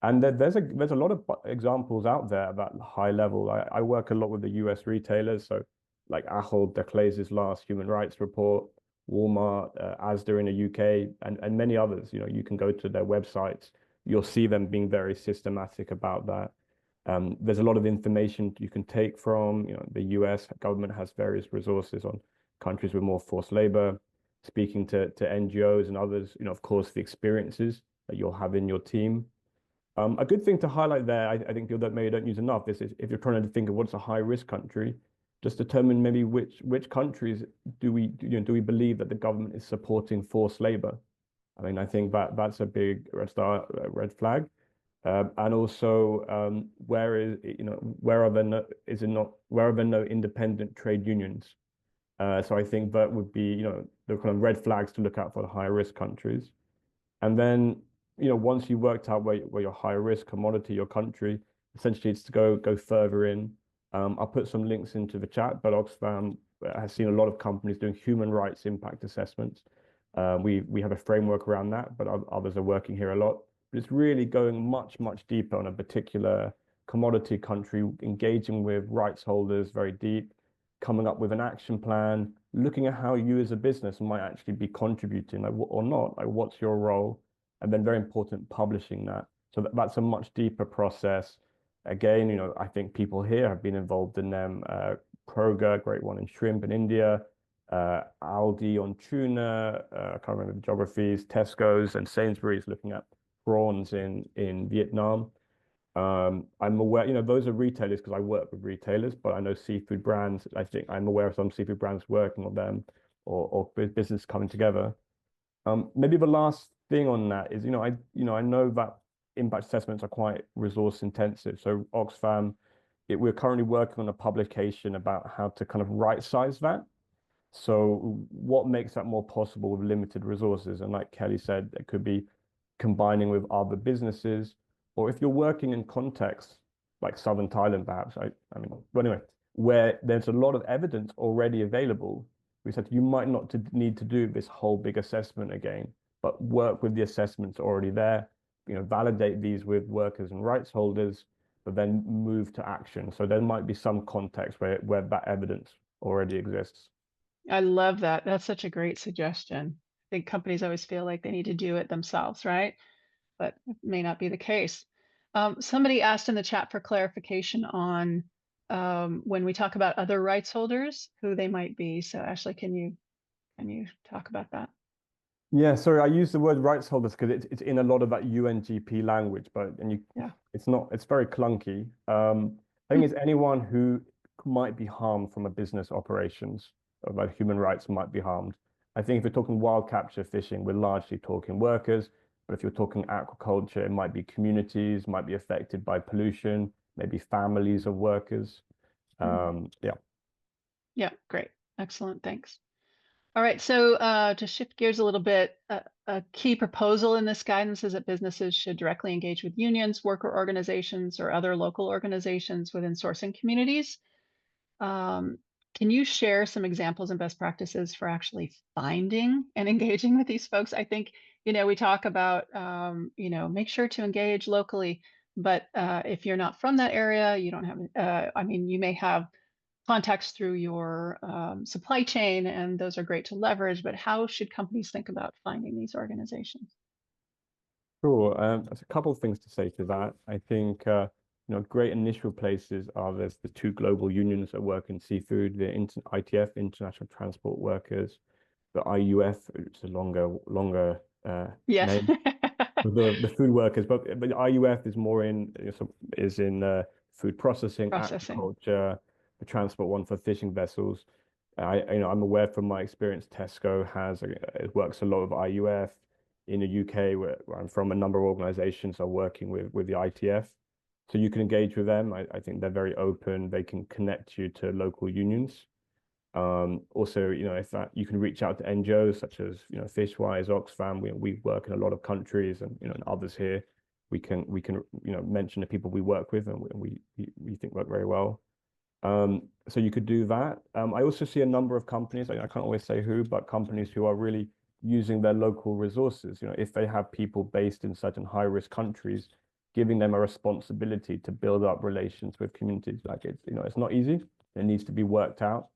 And there's a lot of examples out there at that high level. I work a lot with the US retailers, so like Ahold Delhaize's last human rights report, Walmart, Asda in the UK, and many others. You can go to their websites, you'll see them being very systematic about that. There's a lot of information you can take from, the US government has various resources on countries with more forced labor, speaking to NGOs and others, of course, the experiences that you'll have in your team. A good thing to highlight there, I think people that maybe don't use enough, is if you're trying to think of what's a high risk country, just determine maybe which countries do we believe that the government is supporting forced labor. I mean, I think that's a big red flag. And also, where are there no independent trade unions? So I think that would be, the kind of red flags to look out for the higher risk countries. And then, once you worked out where your higher risk commodity, your country, essentially it's to go further in. I'll put some links into the chat, but Oxfam has seen a lot of companies doing human rights impact assessments. We have a framework around that, but others are working here a lot. But it's really going much deeper on a particular commodity country, engaging with rights holders very deep, coming up with an action plan, looking at how you as a business might actually be contributing, or not, like what's your role, and then very important, publishing that. So that's a much deeper process. Again, I think people here have been involved in them. Kroger, great one in shrimp in India, Aldi on tuna, I can't remember the geographies, Tesco's and Sainsbury's looking at prawns in Vietnam. I'm aware, those are retailers because I work with retailers, but I know seafood brands. I think I'm aware of some seafood brands working on them, or business coming together. Maybe the last thing on that is, I know that impact assessments are quite resource intensive. So Oxfam, we're currently working on a publication about how to kind of right size that. So what makes that more possible with limited resources? And like Kelly said, it could be combining with other businesses, or if you're working in contexts like Southern Thailand, perhaps, but anyway, where there's a lot of evidence already available, we said you might not need to do this whole big assessment again, but work with the assessments already there, validate these with workers and rights holders, but then move to action. So there might be some context where that evidence already exists. I love that. That's such a great suggestion. I think companies always feel like they need to do it themselves, right? But it may not be the case. Somebody asked in the chat for clarification on when we talk about other rights holders, who they might be. So Ashley, can you talk about that? Yeah, sorry, I use the word rights holders because it's in a lot of that UNGP language, Yeah. it's very clunky. I think it's anyone who might be harmed from a business operations, about human rights might be harmed. I think if we're talking wild capture fishing, we're largely talking workers, but if you're talking aquaculture, it might be communities, might be affected by pollution, maybe families of workers. Yeah. Yeah, great. Excellent. Thanks. All right. So to shift gears a little bit, a key proposal in this guidance is that businesses should directly engage with unions, worker organizations, or other local organizations within sourcing communities. Can you share some examples and best practices for actually finding and engaging with these folks? I think, we talk about, make sure to engage locally, but if you're not from that area, you don't have, you may have contacts through your supply chain, and those are great to leverage, but how should companies think about finding these organizations? Sure. There's a couple of things to say to that. I think great initial places are there's the two global unions that work in seafood, the ITF, International Transport Workers, the IUF, it's a longer Yes. name, the food workers, but the IUF is more in food processing, agriculture, the transport one for fishing vessels. I'm aware from my experience, Tesco it works a lot with IUF. In the UK, where I'm from, a number of organizations are working with the ITF. So you can engage with them. I think they're very open. They can connect you to local unions. Also, if you can reach out to NGOs such as, FishWise, Oxfam. We work in a lot of countries, and and others here. We can mention the people we work with, and we think work very well. So you could do that. I also see a number of companies. I can't always say who, but companies who are really using their local resources. If they have people based in certain high-risk countries, giving them a responsibility to build up relations with communities. Like it's not easy. It needs to be worked out.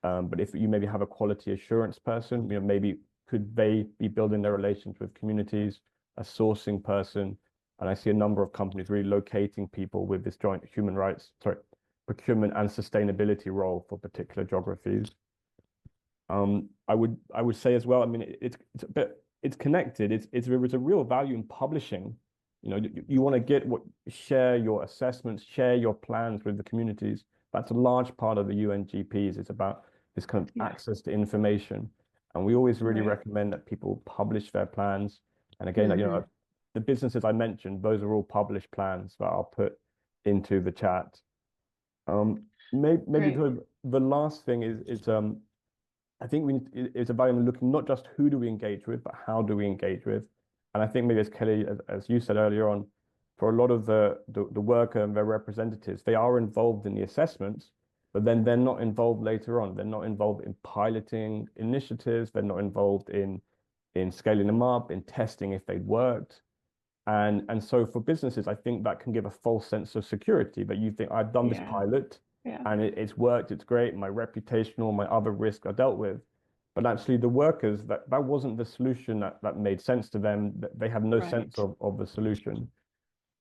But if you maybe have a quality assurance person, maybe could they be building their relations with communities, a sourcing person, and I see a number of companies really locating people with this joint procurement and sustainability role for particular geographies. I would say as well, it's connected. There's a real value in publishing. You want to share your assessments, share your plans with the communities. That's a large part of the UNGPs. It's about this kind of access to information. And we always really recommend that people publish their plans. And again, the businesses I mentioned, those are all published plans that I'll put into the chat. Maybe the last thing is I think it's about looking not just who do we engage with, but how do we engage with. And I think maybe as Kelly, as you said earlier on, for a lot of the worker and their representatives, they are involved in the assessments, but then they're not involved later on. They're not involved in piloting initiatives. They're not involved in scaling them up, in testing if they worked. And so for businesses, I think that can give a false sense of security, that you think I've done this pilot and it's worked, it's great, my reputational, my other risks are dealt with. But actually the workers, that wasn't the solution that made sense to them. They have no sense of the solution.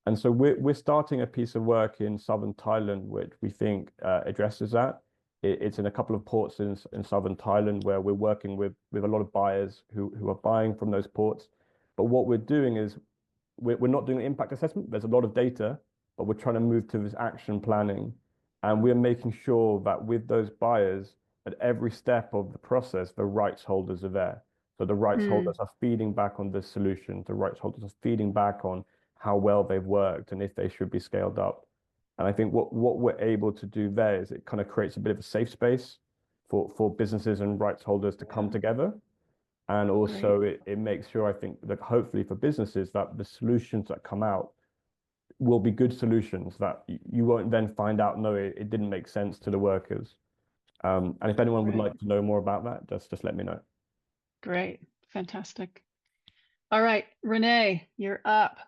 And so we're starting a piece of work in southern Thailand, which we think addresses that. It's in a couple of ports in southern Thailand where we're working with a lot of buyers who are buying from those ports. But what we're doing is we're not doing an impact assessment. There's a lot of data, but we're trying to move to this action planning. And we're making sure that with those buyers, at every step of the process, the rights holders are there. So the rights holders are feeding back on this solution. The rights holders are feeding back on how well they've worked and if they should be scaled up. And I think what we're able to do there is it kind of creates a bit of a safe space for businesses and rights holders to come together. And also it makes sure, I think, that hopefully for businesses that the solutions that come out will be good solutions that you won't then find out, no, it didn't make sense to the workers. And if anyone would like to know more about that, just let me know. Great. Fantastic. All right, Renee, you're up.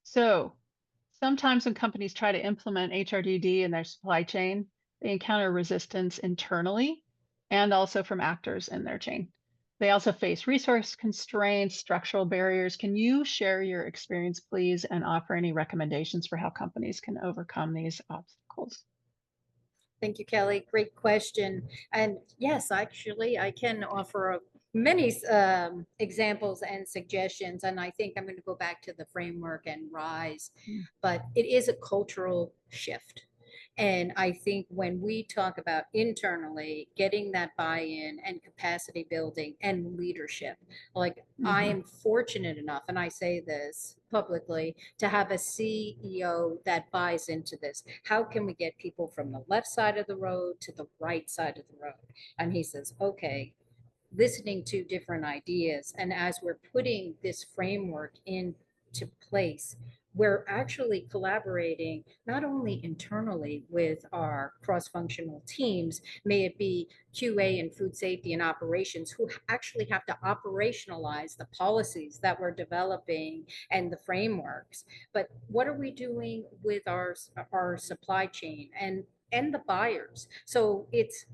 So sometimes when companies try to implement HRDD in their supply chain, they encounter resistance internally and also from actors in their chain. they also face resource constraints, structural barriers. Can you share your experience, please, and offer any recommendations for how companies can overcome these obstacles? Thank you, Kelly. Great question. And yes, actually, I can offer many examples and suggestions. And I think I'm going to go back to the framework and RISE, but it is a cultural shift. And I think when we talk about internally getting that buy-in and capacity building and leadership, like I am fortunate enough, and I say this publicly, to have a CEO that buys into this. How can we get people from the left side of the road to the right side of the road? And he says, okay, listening to different ideas. And as we're putting this framework into place, we're actually collaborating not only internally with our cross-functional teams, may it be QA and food safety and operations, who actually have to operationalize the policies that we're developing and the frameworks, but what are we doing with our supply chain and the buyers? So it's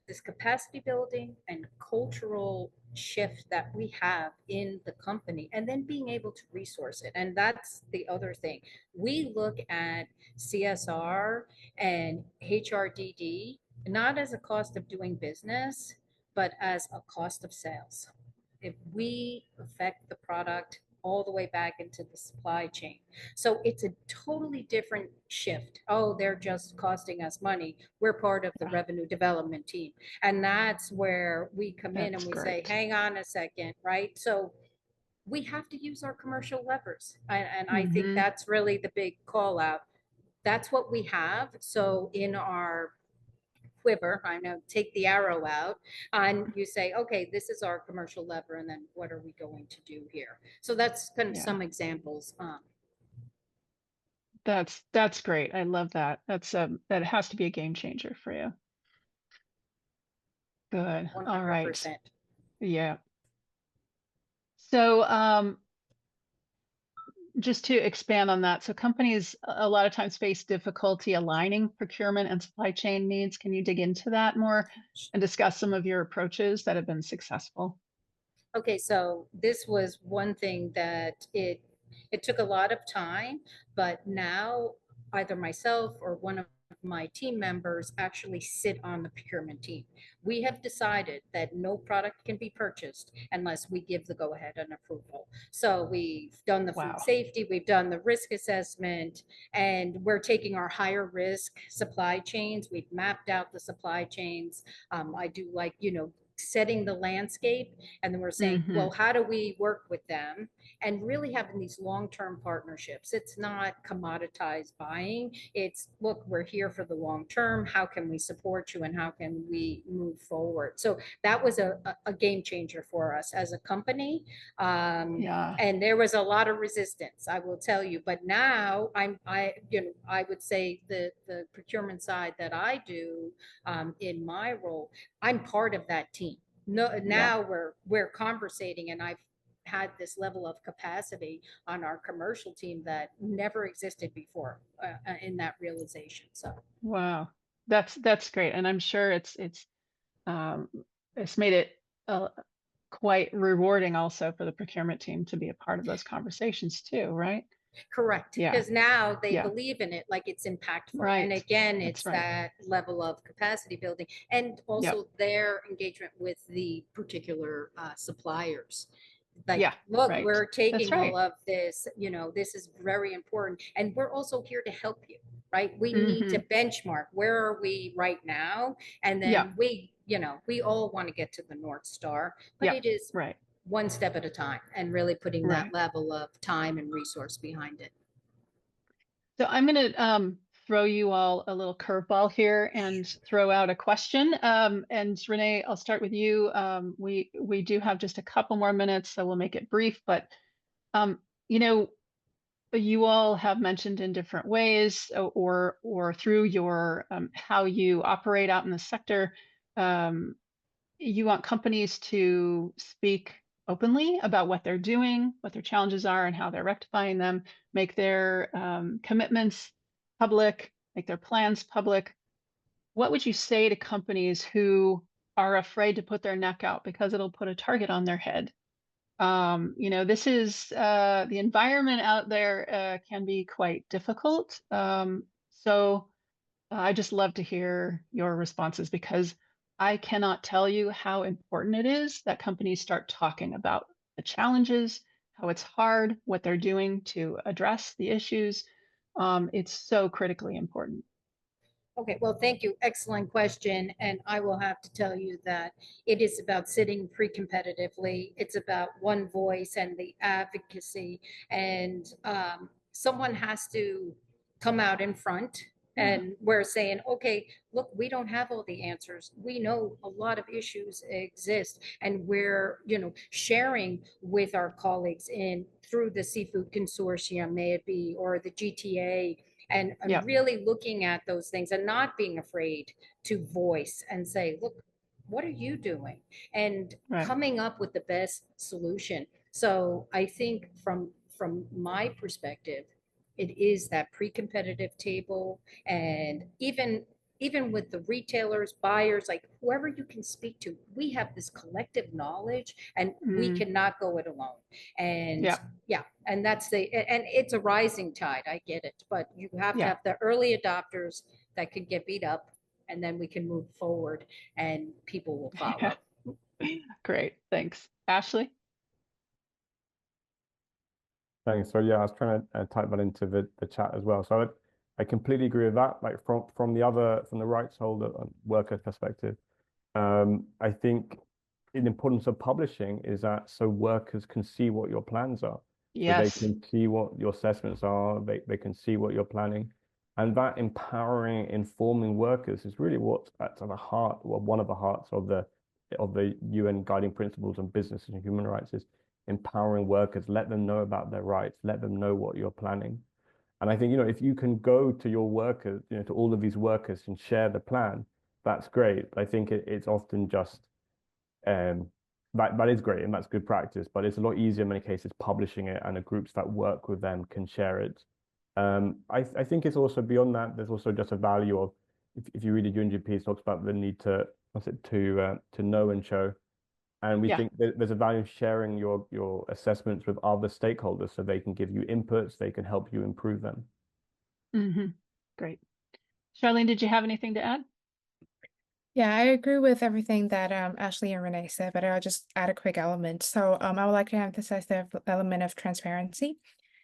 this capacity building and cultural shift that we have in the company, and then being able to resource it. And that's the other thing. We look at CSR and HRDD not as a cost of doing business, but as a cost of sales. If we affect the product all the way back into the supply chain. So it's a totally different shift. Oh, they're just costing us money. We're part of the revenue development team. And that's where we come in and we say, hang on a second, right? So we have to use our commercial levers. And I think that's really the big call out. That's what we have. So in our quiver, I know, take the arrow out, and you say, okay, this is our commercial lever, and then what are we going to do here? So that's kind of some examples. That's great. I love that. That's that has to be a game changer for you. Good. 100%. All right. Yeah. So just to expand on that, so companies a lot of times face difficulty aligning procurement and supply chain needs. Can you dig into that more and discuss some of your approaches that have been successful? Okay, so this was one thing that it took a lot of time, but now either myself or one of my team members actually sit on the procurement team. We have decided that no product can be purchased unless we give the go-ahead and approval. So we've done the food safety, we've done the risk assessment, and we're taking our higher risk supply chains. We've mapped out the supply chains. I do like, setting the landscape, and then we're saying, well, how do we work with them and really having these long-term partnerships? It's not commoditized buying. It's, look, we're here for the long term. How can we support you and how can we move forward? So that was a game changer for us as a company. And there was a lot of resistance, I will tell you. But now I would say the procurement side that I do in my role, I'm part of that team. No, now we're conversating, and I've had this level of capacity on our commercial team that never existed before in that realization. So wow, that's great, and I'm sure it's made it quite rewarding also for the procurement team to be a part of those conversations too, right? Correct. Because now they believe in it, like it's impactful. Right. And again, it's that level of capacity building, and also their engagement with the particular suppliers. Like, look, we're taking all of this, this is very important. And we're also here to help you, right? We need to benchmark. Where are we right now? And then we all want to get to the North Star, but it is one step at a time, and really putting that level of time and resource behind it. So I'm going to throw you all a little curveball here and throw out a question. And Renee, I'll start with you. We do have just a couple more minutes, so we'll make it brief. But you all have mentioned in different ways, or through your how you operate out in the sector. You want companies to speak openly about what they're doing, what their challenges are, and how they're rectifying them, make their commitments public, make their plans public. What would you say to companies who are afraid to put their neck out because it'll put a target on their head. This is the environment out there can be quite difficult. So I just love to hear your responses because I cannot tell you how important it is that companies start talking about the challenges, how it's hard, what they're doing to address the issues. It's so critically important. Okay, well, thank you. Excellent question. And I will have to tell you that it is about sitting pre-competitively. It's about one voice and the advocacy. And someone has to come out in front. And we're saying, okay, look, we don't have all the answers. We know a lot of issues exist, and we're, sharing with our colleagues in through the Seafood Consortium, may it be, or the GTA, and Yeah. really looking at those things and not being afraid to voice and say, look, what are you doing? And Right. coming up with the best solution. So I think from my perspective, it is that pre-competitive table, and even with the retailers, buyers, like whoever you can speak to, we have this collective knowledge and we cannot go it alone. And Yeah. and and it's a rising tide. I get it, but you have to Yeah. have the early adopters that could get beat up, and then we can move forward and people will follow. Great. Thanks. Ashley? Thanks. So yeah, I was trying to type that into the chat as well. So I completely agree with that. Like from the rights holder worker perspective, I think the importance of publishing is that so workers can see what your plans are. Yes. So they can see what your assessments are. They can see what you're planning, and that empowering, informing workers is really what's at the heart, well, one of the hearts of the UN guiding principles on business and human rights is empowering workers, let them know about their rights, let them know what you're planning. And I think, if you can go to your workers, to all of these workers and share the plan, that's great. But I think it's often just, that is great and that's good practice, but it's a lot easier in many cases publishing it, and the groups that work with them can share it. I think it's also beyond that. There's also just a value of, if you read the UNGP, it talks about the need to know and show. And we think that there's a value in sharing your assessments with other stakeholders so they can give you inputs, they can help you improve them. Great. Charlene, did you have anything to add? Yeah, I agree with everything that Ashley and Renee said, but I'll just add a quick element. So I would like to emphasize the element of transparency,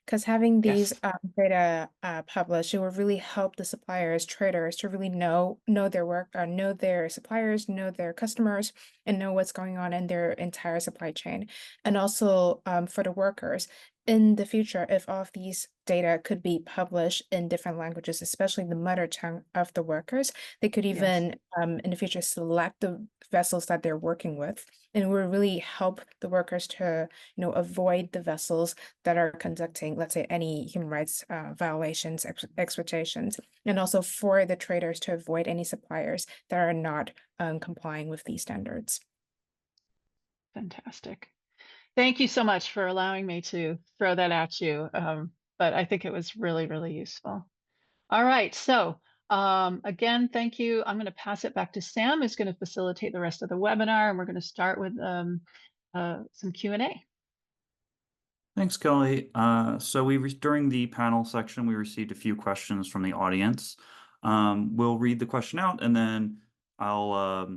because having these data published, it will really help the suppliers, traders to really know their work, know their suppliers, know their customers, and know what's going on in their entire supply chain. And also for the workers, in the future, if all of these data could be published in different languages, especially the mother tongue of the workers, they could even in the future select the vessels that they're working with, and it will really help the workers to avoid the vessels that are conducting, let's say, any human rights violations, exploitations, and also for the traders to avoid any suppliers that are not complying with these standards. Fantastic. Thank you so much for allowing me to throw that at you. But I think it was really, really useful. All right. So again, thank you. I'm going to pass it back to Sam, who's going to facilitate the rest of the webinar, and we're going to start with some Q&A. Thanks, Kelly. So during the panel section, we received a few questions from the audience. We'll read the question out, and then I'll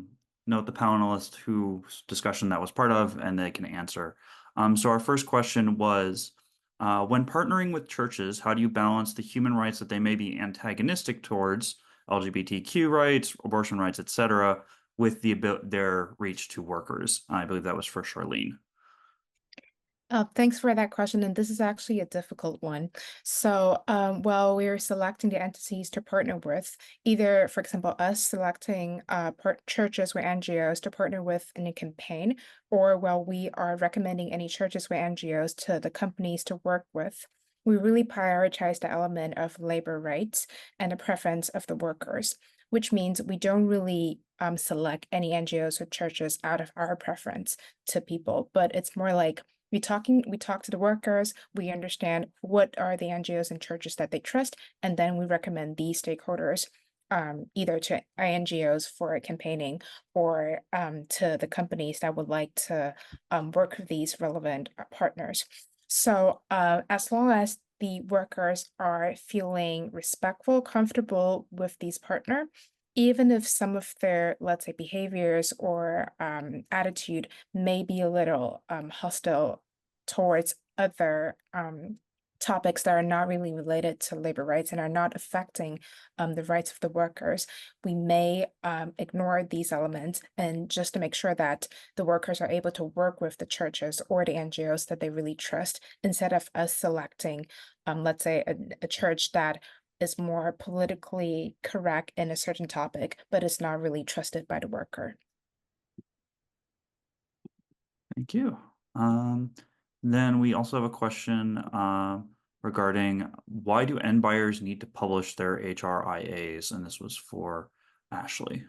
note the panelist whose discussion that was part of, and they can answer. So our first question was, when partnering with churches, how do you balance the human rights that they may be antagonistic towards, LGBTQ rights, abortion rights, etc., with their reach to workers? I believe that was for Charlene. Thanks for that question, and this is actually a difficult one. So while we're selecting the entities to partner with, either, for example, us selecting churches or NGOs to partner with in a campaign, or while we are recommending any churches or NGOs to the companies to work with, we really prioritize the element of labor rights and the preference of the workers, which means we don't really select any NGOs or churches out of our preference to people, but it's more like we talk to the workers, we understand what are the NGOs and churches that they trust, and then we recommend these stakeholders either to NGOs for campaigning or to the companies that would like to work with these relevant partners. So as long as the workers are feeling respectful, comfortable with these partner, even if some of their, let's say, behaviors or attitude may be a little hostile towards other topics that are not really related to labor rights and are not affecting the rights of the workers, we may ignore these elements, and just to make sure that the workers are able to work with the churches or the NGOs that they really trust, instead of us selecting, let's say, a church that is more politically correct in a certain topic, but is not really trusted by the worker. Thank you. Then we also have a question regarding why do end buyers need to publish their HRIAs? And this was for Ashley.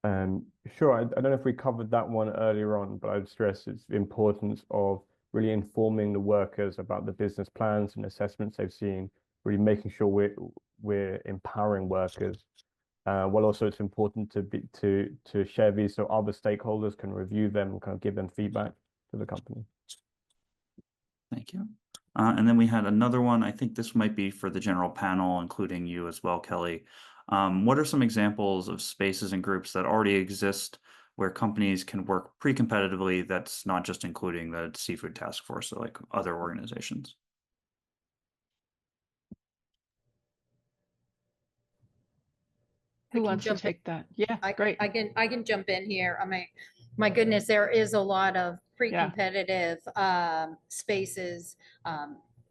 Sure, I don't know if we covered that one earlier on, but I'd stress it's the importance of really informing the workers about the business plans and assessments they've seen, really making sure we're empowering workers. While also it's important to share these so other stakeholders can review them and kind of give them feedback to the company. Thank you. And then we had another one. I think this might be for the general panel, including you as well, Kelly. What are some examples of spaces and groups that already exist where companies can work pre-competitively that's not just including the Seafood Task Force, so like other organizations? Who can wants to jump in. take that? Yeah, great. I can jump in here. I mean, my goodness, there is a lot of pre-competitive spaces.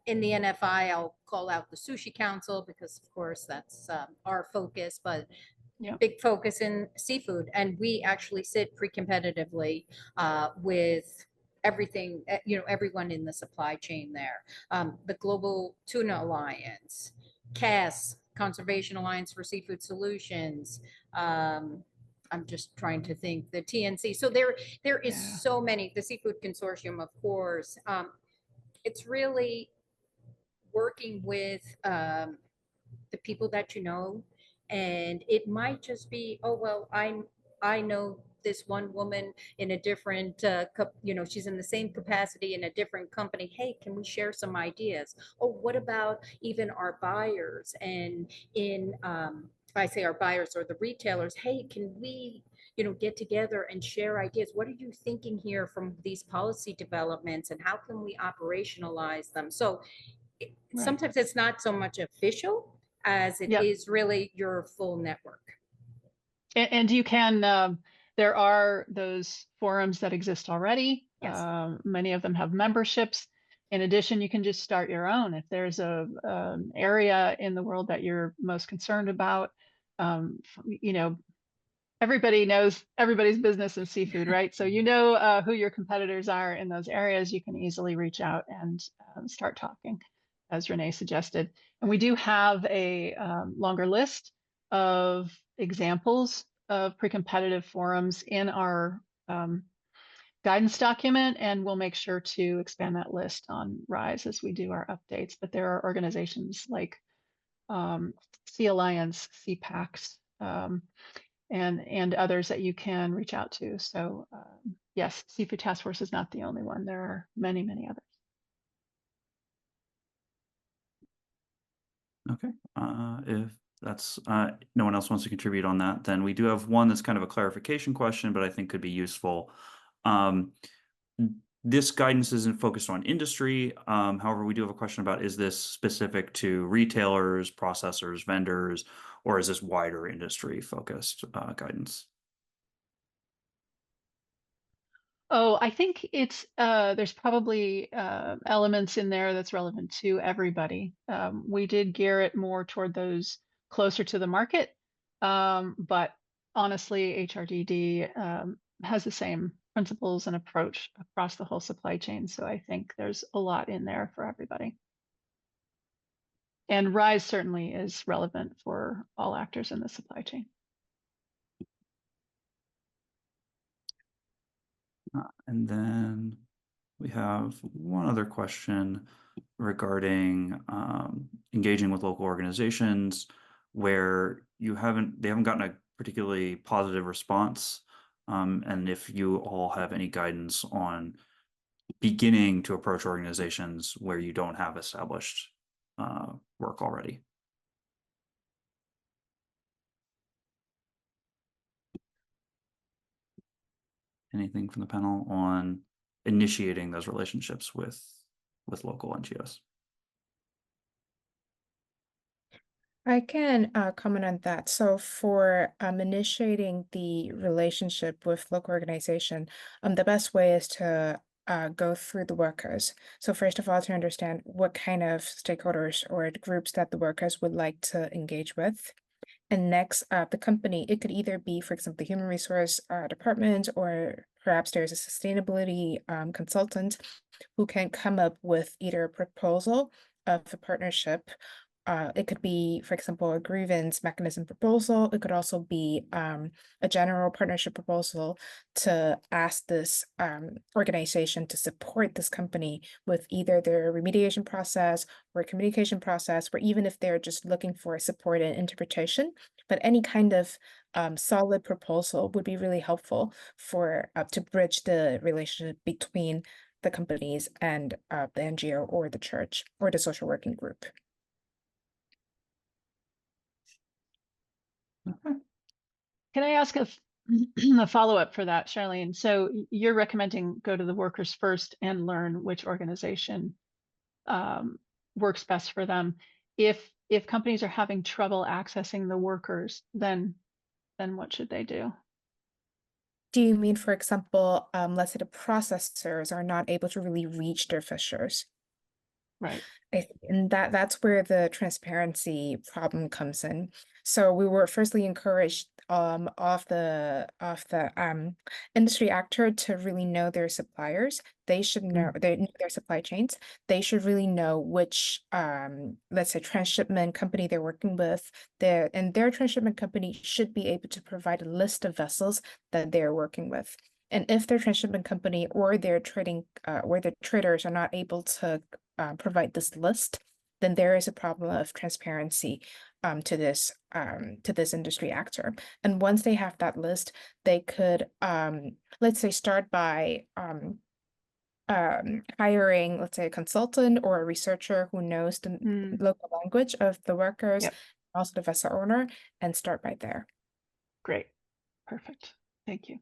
In the NFI, I'll call out the Sushi Council because, of course, that's our focus, but big focus in seafood. And we actually sit pre-competitively with everything, everyone in the supply chain there. The Global Tuna Alliance, CAS, Conservation Alliance for Seafood Solutions. I'm just trying to think, the TNC. So there is so many, the Seafood Consortium, of course. It's really working with the people that you know, and it might just be, oh, well, I know this one woman in a different, she's in the same capacity in a different company. Hey, can we share some ideas? Oh, what about even our buyers? And I say our buyers or the retailers, hey, can we, get together and share ideas? What are you thinking here from these policy developments, and how can we operationalize them? So sometimes it's not so much official as it is really your full network. And you can, there are those forums that exist already. Yes. Many of them have memberships. In addition, you can just start your own. If there's an area in the world that you're most concerned about, everybody knows everybody's business in seafood, right? So who your competitors are in those areas. You can easily reach out and start talking, as Renee suggested. And we do have a longer list of examples of pre-competitive forums in our guidance document, and we'll make sure to expand that list on RISE as we do our updates. But there are organizations like Sea Alliance, CPACs, and others that you can reach out to. So yes, Seafood Task Force is not the only one. There are many, many others. Okay, if that's no one else wants to contribute on that, then we do have one that's kind of a clarification question, but I think could be useful. This guidance isn't focused on industry. However, we do have a question about, is this specific to retailers, processors, vendors, or is this wider industry focused guidance? Oh, I think it's there's probably elements in there that's relevant to everybody. We did gear it more toward those closer to the market, but honestly, HRDD has the same principles and approach across the whole supply chain. So I think there's a lot in there for everybody. And RISE certainly is relevant for all actors in the supply chain. And then we have one other question. regarding engaging with local organizations where they haven't gotten a particularly positive response. And if you all have any guidance on beginning to approach organizations where you don't have established work already. Anything from the panel on initiating those relationships with local NGOs? I can comment on that. So for initiating the relationship with local organization, the best way is to go through the workers. So first of all, to understand what kind of stakeholders or groups that the workers would like to engage with. And next, the company, it could either be, for example, the human resource department, or perhaps there's a sustainability consultant who can come up with either a proposal of a partnership. It could be, for example, a grievance mechanism proposal. It could also be a general partnership proposal to ask this organization to support this company with either their remediation process or communication process, or even if they're just looking for support and interpretation. But any kind of solid proposal would be really helpful for to bridge the relationship between the companies and the NGO or the church or the social working group. Okay. Can I ask a follow-up for that, Charlene? So you're recommending go to the workers first and learn which organization works best for them. If companies are having trouble accessing the workers, then what should they do? Do you mean, for example, let's say the processors are not able to really reach their fishers? Right. And that's where the transparency problem comes in. So we were firstly encouraged of the industry actor to really know their suppliers. They should know their supply chains. They should really know which let's say transshipment company they're working with. Their transshipment company should be able to provide a list of vessels that they're working with. And if their transshipment company or their trading or the traders are not able to provide this list, then there is a problem of transparency to this industry actor. And once they have that list, they could let's say start by hiring, let's say, a consultant or a researcher who knows the local language of the workers, Yep. also the vessel owner, and start right there. Great. Perfect. Thank you.